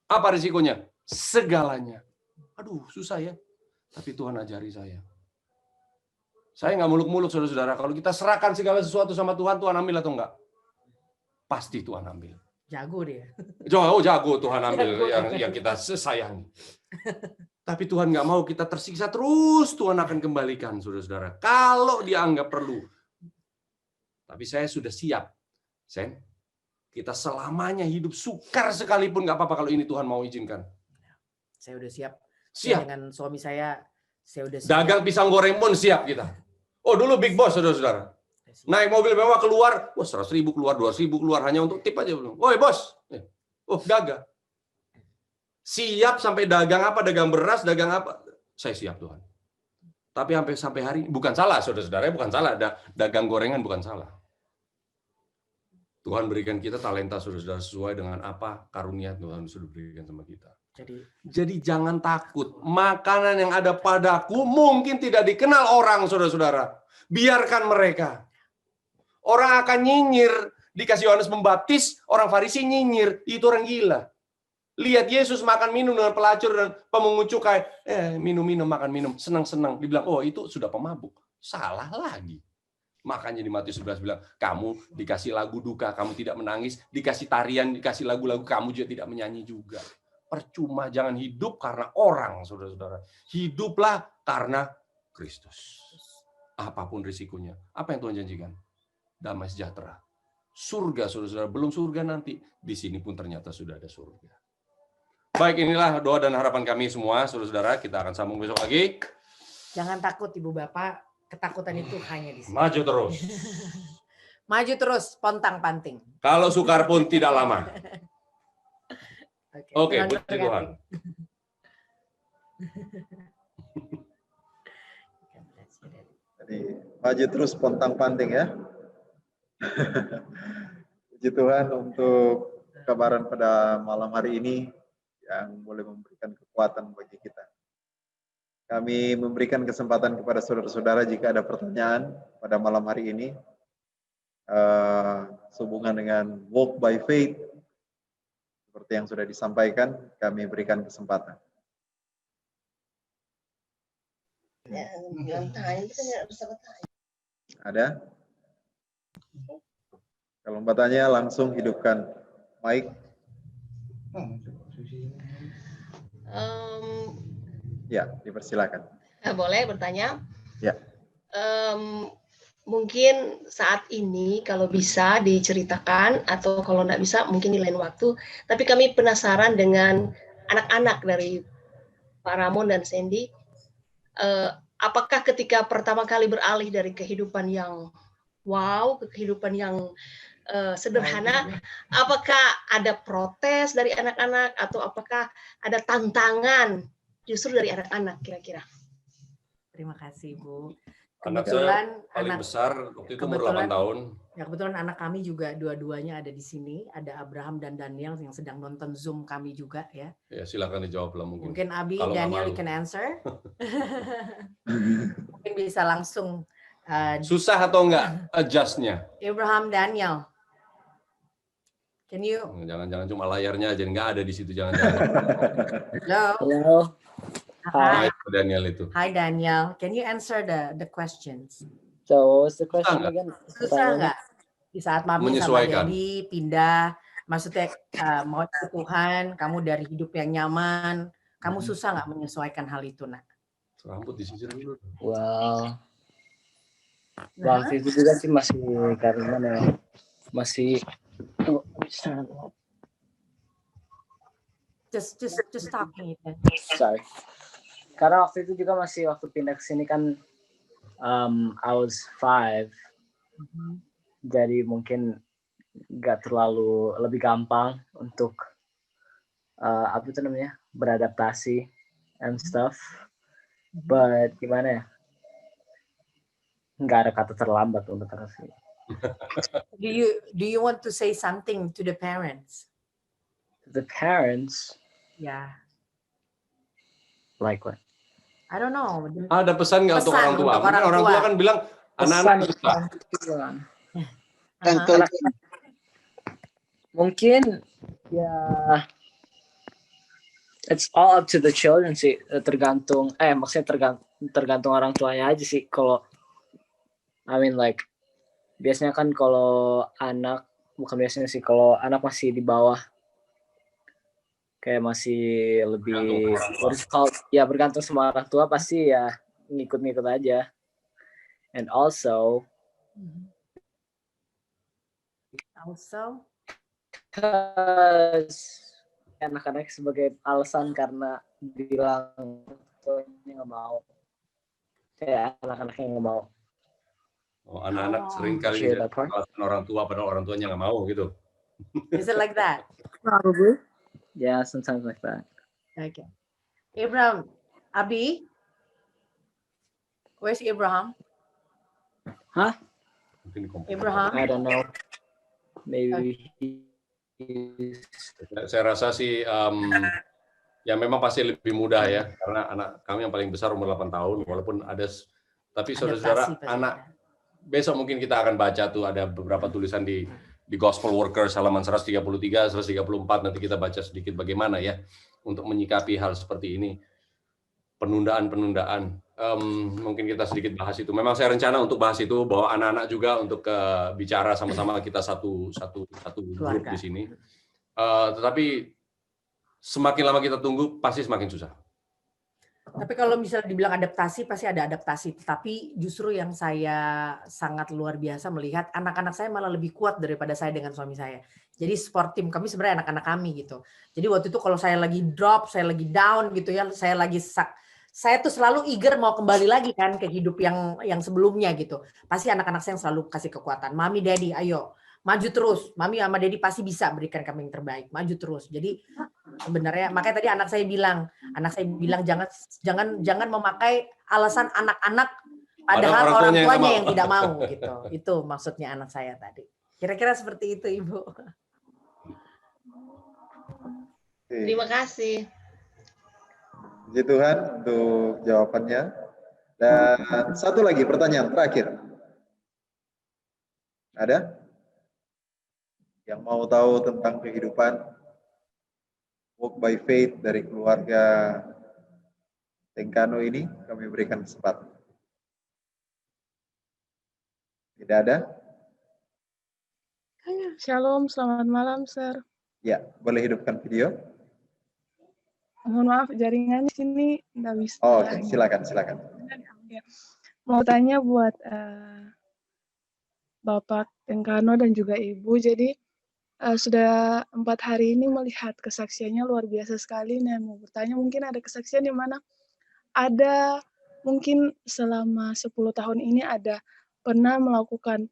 Apa risikonya? Segalanya. Aduh, susah ya. Tapi Tuhan ajari saya. Saya nggak muluk-muluk, saudara-saudara. Kalau kita serahkan segala sesuatu sama Tuhan, Tuhan ambil atau enggak? Pasti Tuhan ambil. Jago dia. Jago Tuhan ambil yang kita sayangi. Tapi Tuhan nggak mau kita tersiksa terus, Tuhan akan kembalikan, saudara-saudara. Kalau dia anggap perlu. Tapi saya sudah siap. Sen, kita selamanya hidup sukar sekalipun nggak apa-apa kalau ini Tuhan mau izinkan. Saya udah siap. Siap. Dengan suami saya udah siap. Dagang pisang goreng pun siap kita. Oh dulu big boss, saudara-saudara. Naik mobil mewah keluar, 100.000 keluar, 200.000 keluar hanya untuk tip aja belum. Woi bos, oh gagah. Siap sampai dagang apa, dagang beras, dagang apa. Saya siap Tuhan. Tapi sampai hari, bukan salah, saudara-saudara, bukan salah. Dagang gorengan bukan salah. Tuhan berikan kita talenta saudara-saudara sesuai dengan apa karunia Tuhan sudah berikan sama kita. Jadi jangan takut. Makanan yang ada padaku mungkin tidak dikenal orang, saudara-saudara. Biarkan mereka. Orang akan nyinyir. Dikasih Yohanes Pembaptis, orang Farisi nyinyir. Itu orang gila. Lihat Yesus makan minum dengan pelacur dan pemungut cukai. Minum-minum, makan minum. Senang-senang. Dibilang, oh itu sudah pemabuk. Salah lagi. Makanya di Matius 11 bilang, kamu dikasih lagu duka, kamu tidak menangis, dikasih tarian, dikasih lagu-lagu, kamu juga tidak menyanyi juga. Percuma, jangan hidup karena orang, saudara-saudara. Hiduplah karena Kristus. Apapun risikonya. Apa yang Tuhan janjikan? Damai sejahtera. Surga, saudara-saudara. Belum surga nanti. Di sini pun ternyata sudah ada surga. Baik, inilah doa dan harapan kami semua, saudara-saudara. Kita akan sambung besok lagi. Jangan takut Ibu Bapak. Ketakutan itu hanya di sini. Maju terus. Maju terus, pontang-panting. Kalau sukar pun tidak lama. Oke, puji Tuhan. Jadi maju terus pontang-panting ya. Puji Tuhan untuk kabaran pada malam hari ini yang boleh memberikan kekuatan bagi kita. Kami memberikan kesempatan kepada saudara-saudara jika ada pertanyaan pada malam hari ini sehubungan dengan walk by faith seperti yang sudah disampaikan, kami berikan kesempatan. Ada? Kalau bertanya langsung hidupkan mic. Ya, dipersilakan. Boleh bertanya? Ya. Mungkin saat ini kalau bisa diceritakan atau kalau tidak bisa mungkin di lain waktu. Tapi kami penasaran dengan anak-anak dari Pak Ramon dan Sandy. Apakah ketika pertama kali beralih dari kehidupan yang wow ke kehidupan yang sederhana, apakah ada protes dari anak-anak atau apakah ada tantangan justru dari anak-anak kira-kira? Terima kasih, Bu. Anak saya paling besar waktu itu umur 8 tahun. Ya, kebetulan anak kami juga dua-duanya ada di sini. Ada Abraham dan Daniel yang sedang nonton Zoom kami juga ya. Ya, silakan dijawab lah mungkin. Mungkin Abi, kalau Daniel, you can answer. Mungkin bisa langsung. Susah atau enggak adjust-nya? Abraham, Daniel. Can you? Jangan-jangan cuma layarnya aja, nggak ada di situ, jangan-jangan. Hello. Hi Daniel itu. Hi Daniel, can you answer the questions? So what's the question again? Susah nggak di saat Mami sama Daddy pindah? Maksudnya mau Tuhan, kamu dari hidup yang nyaman, kamu susah nggak menyesuaikan hal itu, Nak? Rambut disisir dulu. Wow. Waktu itu juga sih masih karena masih just talking it. Sorry. Karena waktu itu juga masih waktu pindah ke sini kan I was 5. Jadi mungkin nggak terlalu lebih gampang untuk apa itu namanya beradaptasi and stuff. But gimana ya? Nggak ada kata terlambat untuk adaptasi. Do you want to say something to the parents? The parents? Yeah. Like what? I don't know. Ada pesan nggak untuk orang tua? Mungkin orang tua kan bilang anak-anak susah. Mungkin ya it's all up to the children sih, tergantung maksudnya tergantung orang tuanya aja sih. Kalau I mean like biasanya kan kalau anak, bukan biasanya sih, kalau anak masih di bawah kayak masih lebih bergantung sama orang tua, pasti ya ngikut-ngikut aja. And also anak-anak sebagai alasan karena bilang tuanya nggak mau, kayak anak-anaknya nggak mau. Oh, anak-anak sering kali alasan orang tua padahal orang tuanya nggak mau gitu. Is it like that? Probably. Yeah, sometimes like that. Okay. Abraham, Abi, where's Abraham? Hah? Mungkin di komputer. Abraham. I don't know. Maybe he's Saya rasa sih ya memang pasti lebih mudah ya, karena anak kami yang paling besar umur 8 tahun, walaupun ada, tapi saudara-saudara, Adaptasi pasti anak ada. besok mungkin kita akan baca tuh ada beberapa tulisan di Gospel Workers halaman 133, 134, nanti kita baca sedikit bagaimana ya untuk menyikapi hal seperti ini. Penundaan-penundaan. Mungkin kita sedikit bahas itu. Memang saya rencana untuk bahas itu, bahwa anak-anak juga untuk bicara sama-sama kita satu grup di sini. Tetapi semakin lama kita tunggu, pasti semakin susah. Tapi kalau misalnya dibilang adaptasi, pasti ada adaptasi. Tetapi justru yang saya sangat luar biasa melihat, anak-anak saya malah lebih kuat daripada saya dengan suami saya. Jadi support tim kami sebenarnya anak-anak kami gitu. Jadi waktu itu kalau saya lagi drop, saya lagi down gitu ya, saya tuh selalu eager mau kembali lagi kan ke hidup yang sebelumnya gitu. Pasti anak-anak saya yang selalu kasih kekuatan. Mami, Daddy, ayo maju terus. Mami sama Daddy pasti bisa berikan kami yang terbaik. Maju terus. Jadi sebenarnya makanya tadi anak saya bilang jangan memakai alasan anak-anak padahal orang tuanya yang tidak mau gitu. Itu maksudnya anak saya tadi. Kira-kira seperti itu, Ibu. Terima kasih. Puji Tuhan untuk jawabannya. Dan satu lagi pertanyaan terakhir. Ada? Yang mau tahu tentang kehidupan walk by faith dari keluarga Tengkano ini, kami berikan kesempatan. Tidak ada? Shalom, selamat malam, Sir. Ya, boleh hidupkan video. Mohon maaf, jaringannya sini nggak bisa. Oh, oke, silakan. Mau tanya buat Bapak Tengkano dan juga Ibu. Jadi sudah 4 hari ini melihat kesaksiannya luar biasa sekali. Nah, mau bertanya, mungkin ada kesaksian di mana ada mungkin selama 10 tahun ini ada pernah melakukan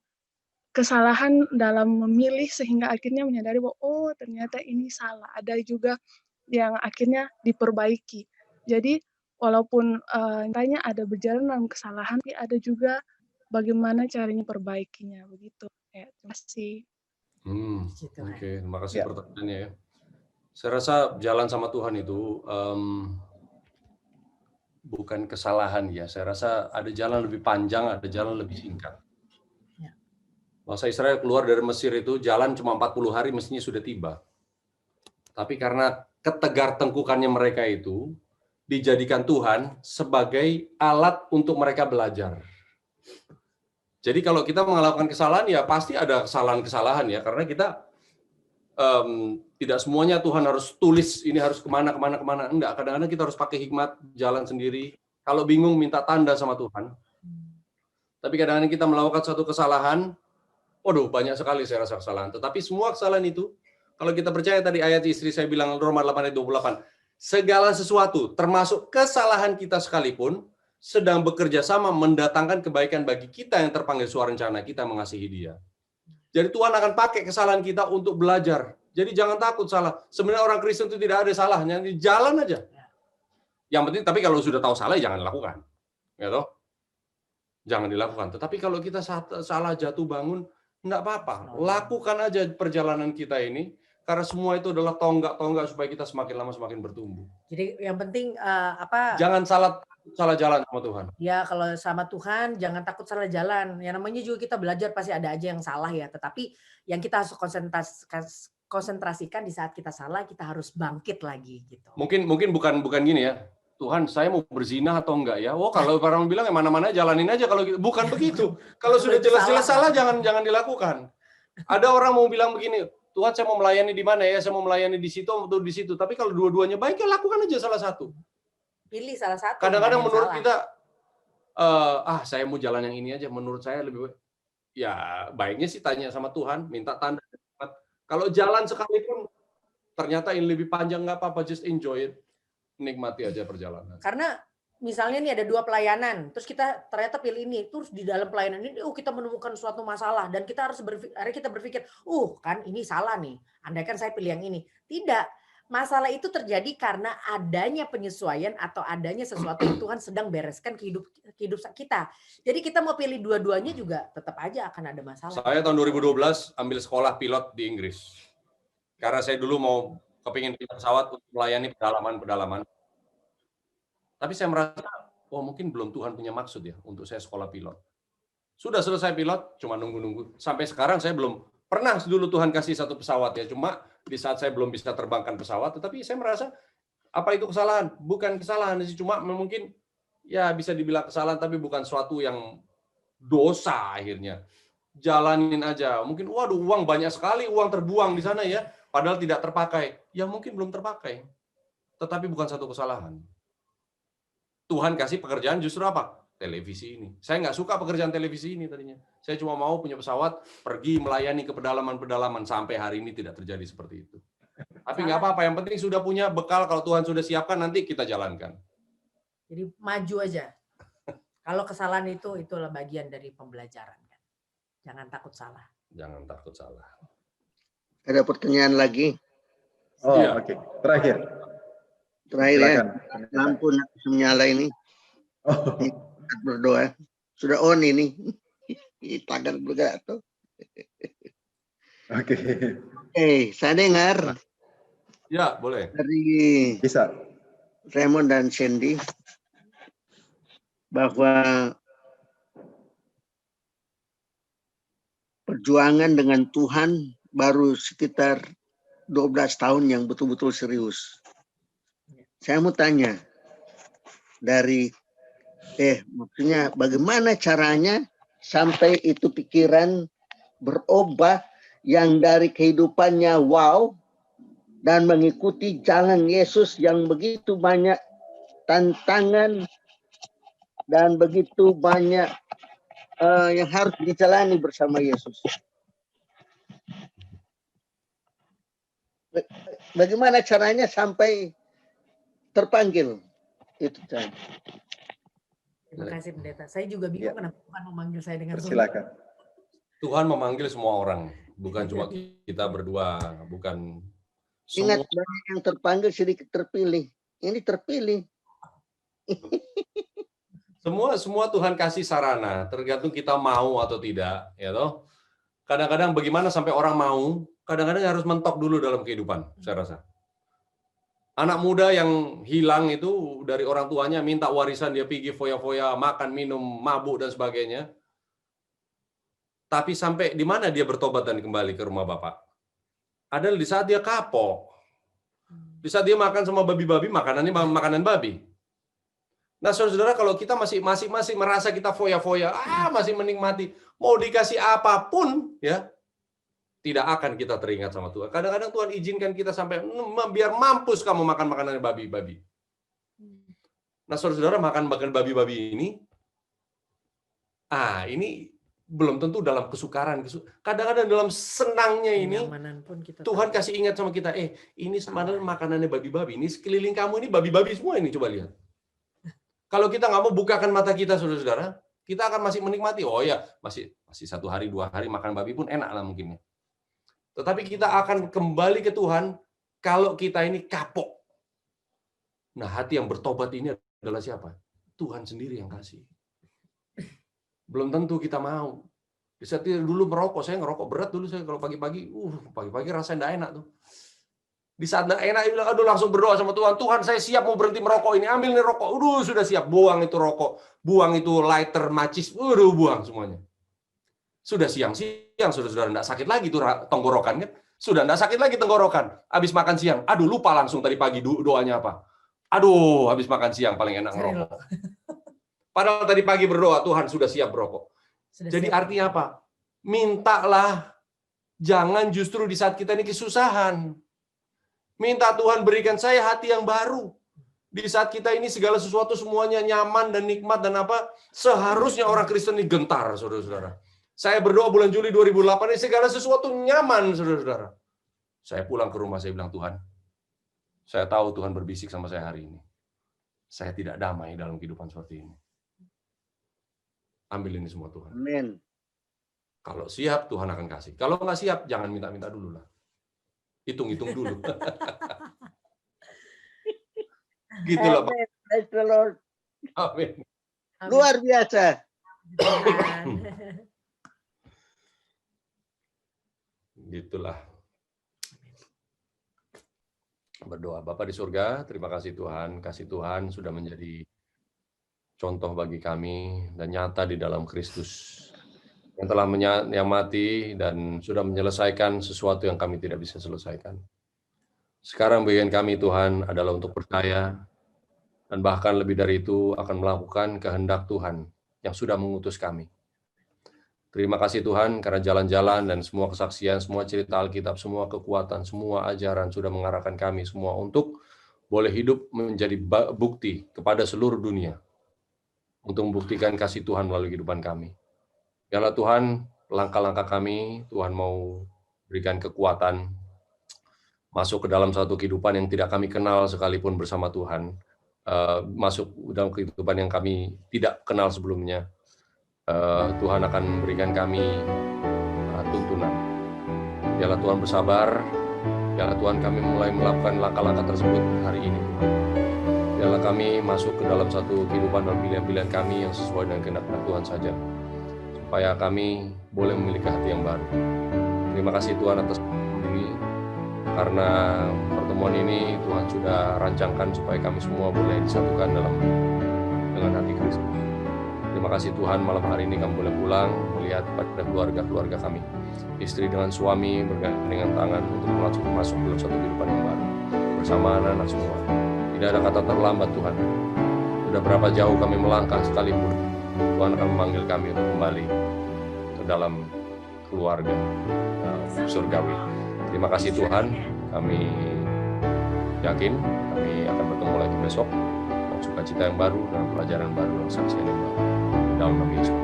kesalahan dalam memilih sehingga akhirnya menyadari bahwa oh ternyata ini salah. Ada juga yang akhirnya diperbaiki. Jadi walaupun tanya ada berjalan dalam kesalahan, tapi ada juga bagaimana caranya perbaikinya begitu. Ya, terima kasih. Oke, terima kasih pertanyaannya ya. Saya rasa jalan sama Tuhan itu bukan kesalahan ya. Saya rasa ada jalan lebih panjang, ada jalan lebih singkat. Bangsa Israel keluar dari Mesir itu jalan cuma 40 hari mestinya sudah tiba. Tapi karena ketegar tengkukannya mereka itu dijadikan Tuhan sebagai alat untuk mereka belajar. Jadi kalau kita melakukan kesalahan ya pasti ada kesalahan-kesalahan ya, karena kita tidak semuanya Tuhan harus tulis ini harus kemana. Enggak, kadang-kadang kita harus pakai hikmat, jalan sendiri. Kalau bingung minta tanda sama Tuhan. Tapi kadang-kadang kita melakukan suatu kesalahan, waduh banyak sekali saya rasa kesalahan. Tetapi semua kesalahan itu, kalau kita percaya tadi ayat istri saya bilang Roma 8 ayat 28, segala sesuatu termasuk kesalahan kita sekalipun sedang bekerja sama mendatangkan kebaikan bagi kita yang terpanggil suara rencana kita mengasihi Dia. Jadi Tuhan akan pakai kesalahan kita untuk belajar. Jadi jangan takut salah. Sebenarnya orang Kristen itu tidak ada salahnya, di jalan aja. Yang penting tapi kalau sudah tahu salah jangan lakukan. Ya toh? Jangan dilakukan. Tetapi kalau kita salah jatuh bangun, enggak apa-apa. Lakukan aja perjalanan kita ini. Karena semua itu adalah tonggak-tonggak supaya kita semakin lama semakin bertumbuh. Jadi yang penting jangan salah jalan sama Tuhan. Ya kalau sama Tuhan jangan takut salah jalan. Yang namanya juga kita belajar pasti ada aja yang salah ya. Tetapi yang kita harus konsentrasikan di saat kita salah kita harus bangkit lagi gitu. Mungkin bukan gini ya. Tuhan, saya mau berzina atau enggak ya? Oh, kalau orang bilang mana-mana jalanin aja kalau gitu. Bukan begitu. Kalau sudah jelas-jelas salah jangan dilakukan. Ada orang mau bilang begini, Tuhan saya mau melayani di mana ya? Saya mau melayani di situ atau di situ. Tapi kalau dua-duanya baik ya lakukan aja salah satu. Pilih salah satu. Kadang-kadang menurut kita saya mau jalan yang ini aja, menurut saya lebih baik. Ya, baiknya sih tanya sama Tuhan, minta tanda. Kalau jalan sekalipun ternyata ini lebih panjang nggak apa-apa, just enjoy it. Nikmati aja perjalanan. Karena misalnya nih ada 2 pelayanan, terus kita ternyata pilih ini, terus di dalam pelayanan ini kita menemukan suatu masalah dan kita harus berpikir, kan ini salah nih. Andaikan saya pilih yang ini. Tidak. masalah itu terjadi karena adanya penyesuaian atau adanya sesuatu yang Tuhan sedang bereskan ke hidup kita. Jadi kita mau pilih dua-duanya juga tetap aja akan ada masalah. Saya tahun 2012 ambil sekolah pilot di Inggris. Karena saya dulu mau kepingin pilot pesawat untuk melayani pedalaman-pedalaman. Tapi saya merasa, oh mungkin belum Tuhan punya maksud ya untuk saya sekolah pilot. Sudah selesai pilot, cuma nunggu-nunggu. Sampai sekarang saya belum pernah dulu Tuhan kasih satu pesawat ya. Cuma di saat saya belum bisa terbangkan pesawat, tetapi saya merasa apa itu kesalahan? Bukan kesalahan sih, cuma mungkin ya bisa dibilang kesalahan, tapi bukan suatu yang dosa akhirnya. Jalanin aja. Mungkin waduh uang banyak sekali, uang terbuang di sana ya, padahal tidak terpakai. Ya mungkin belum terpakai. Tetapi bukan satu kesalahan. Tuhan kasih pekerjaan justru apa? Televisi ini. Saya nggak suka pekerjaan televisi ini tadinya. Saya cuma mau punya pesawat, pergi melayani ke pedalaman-pedalaman. Sampai hari ini tidak terjadi seperti itu. Tapi nggak apa-apa, yang penting sudah punya bekal, kalau Tuhan sudah siapkan, nanti kita jalankan. Jadi maju aja. Kalau kesalahan itulah bagian dari pembelajaran. Kan? Jangan takut salah. Jangan takut salah. Ada pertanyaan lagi? Oh, Iya. oke. Terakhir. Terakhir ya, Silakan. lampu menyala ini. Oh, Kita berdoa. Sudah on ini. Tangan bergerak tuh. oke. Saya dengar Ya, boleh. dari Bisa. Raymond dan Sandy bahwa perjuangan dengan Tuhan baru sekitar 12 tahun yang betul-betul serius. Saya mau tanya, maksudnya bagaimana caranya sampai itu pikiran berubah yang dari kehidupannya wow dan mengikuti jalan Yesus yang begitu banyak tantangan dan begitu banyak yang harus dijalani bersama Yesus. Bagaimana caranya sampai terpanggil? Itu saja. Terima kasih pendeta. Saya juga bingung kenapa Tuhan memanggil saya dengan Silakan. Tuhan memanggil semua orang, bukan cuma kita berdua, bukan Ingat, semua. banyak yang terpanggil sedikit terpilih. Ini terpilih. Semua Tuhan kasih sarana, tergantung kita mau atau tidak, ya toh. Kadang-kadang bagaimana sampai orang mau, kadang-kadang harus mentok dulu dalam kehidupan, saya rasa. Anak muda yang hilang itu dari orang tuanya minta warisan, dia pergi foya-foya, makan, minum, mabuk dan sebagainya. Tapi sampai di mana dia bertobat dan kembali ke rumah Bapak? Adalah di saat dia kapok. Di saat dia makan sama babi-babi, makanannya makanan babi. Nah, saudara-saudara, kalau kita masih merasa kita foya-foya, masih menikmati, mau dikasih apapun, ya, tidak akan kita teringat sama Tuhan. Kadang-kadang Tuhan izinkan kita sampai biar mampus kamu makan makanan babi-babi. Nah, saudara-saudara, makan babi-babi ini belum tentu dalam kesukaran. Kadang-kadang dalam senangnya ini Tuhan kasih ingat sama kita, ini sebenarnya makanannya babi-babi. Ini sekeliling kamu ini babi-babi semua ini, coba lihat. Kalau kita nggak mau bukakan mata kita, saudara-saudara, kita akan masih menikmati. Oh ya, masih 1 hari 2 hari makan babi pun enak lah mungkin. Tetapi kita akan kembali ke Tuhan kalau kita ini kapok. Nah, hati yang bertobat ini adalah siapa? Tuhan sendiri yang kasih. Belum tentu kita mau. Di saat dulu merokok, saya ngerokok berat dulu saya kalau pagi-pagi, pagi-pagi rasanya nggak enak tuh. Di saat nggak enak, aduh langsung berdoa sama Tuhan. Tuhan, saya siap mau berhenti merokok ini. Ambil nih rokok. Sudah siap. Buang itu rokok. Buang itu lighter, macis. Buang semuanya. Sudah siang-siang, saudara-saudara, nggak sakit lagi tuh tenggorokan kan? Sudah nggak sakit lagi tenggorokan. Habis makan siang, lupa langsung tadi pagi doanya apa. Habis makan siang paling enak ngerokok. Padahal tadi pagi berdoa, Tuhan sudah siap berokok. Jadi artinya apa? Mintalah, jangan justru di saat kita ini kesusahan. Minta Tuhan berikan saya hati yang baru. Di saat kita ini segala sesuatu semuanya nyaman dan nikmat dan apa, seharusnya orang Kristen ini gentar, saudara-saudara. Saya berdoa bulan Juli 2008 ini segala sesuatu nyaman, saudara-saudara. Saya pulang ke rumah, saya bilang, Tuhan, saya tahu Tuhan berbisik sama saya hari ini. Saya tidak damai dalam kehidupan seperti ini. Ambil ini semua Tuhan. Amin. Kalau siap, Tuhan akan kasih. Kalau nggak siap, jangan minta-minta dulu lah. Hitung-hitung dulu. Gitulah Pak. Amen. Praise the Lord. Amin. Luar biasa. Tuhan. Gitulah. Berdoa. Bapa di surga, terima kasih Tuhan. Kasih Tuhan sudah menjadi contoh bagi kami dan nyata di dalam Kristus. Yang telah yang mati dan sudah menyelesaikan sesuatu yang kami tidak bisa selesaikan. Sekarang bagian kami Tuhan adalah untuk percaya dan bahkan lebih dari itu akan melakukan kehendak Tuhan yang sudah mengutus kami. Terima kasih Tuhan karena jalan-jalan dan semua kesaksian, semua cerita Alkitab, semua kekuatan, semua ajaran sudah mengarahkan kami semua untuk boleh hidup menjadi bukti kepada seluruh dunia untuk membuktikan kasih Tuhan melalui kehidupan kami. Biarlah Tuhan, langkah-langkah kami, Tuhan mau berikan kekuatan masuk ke dalam satu kehidupan yang tidak kami kenal sekalipun bersama Tuhan, masuk dalam kehidupan yang kami tidak kenal sebelumnya. Tuhan akan memberikan kami tuntunan. Biarlah Tuhan bersabar, biarlah Tuhan kami mulai melakukan langkah-langkah tersebut hari ini. Biarlah kami masuk ke dalam satu kehidupan dan pilihan-pilihan kami yang sesuai dengan kehendak Tuhan saja, supaya kami boleh memiliki hati yang baru. Terima kasih Tuhan atas ini, karena pertemuan ini Tuhan sudah rancangkan supaya kami semua boleh disatukan dengan hati Kristus. Terima kasih Tuhan, malam hari ini kami boleh pulang melihat pada keluarga-keluarga kami. Istri dengan suami bergandengan tangan untuk masuk dalam satu kehidupan yang baru. Bersama anak-anak semua. Tidak ada kata terlambat Tuhan. Sudah berapa jauh kami melangkah sekalipun, Tuhan akan memanggil kami untuk kembali ke dalam keluarga surgawi. Terima kasih Tuhan, kami yakin kami akan bertemu lagi besok. Sukacita yang baru, dan pelajaran baru, dan kesaksian yang baru. Dalam nama Yesus.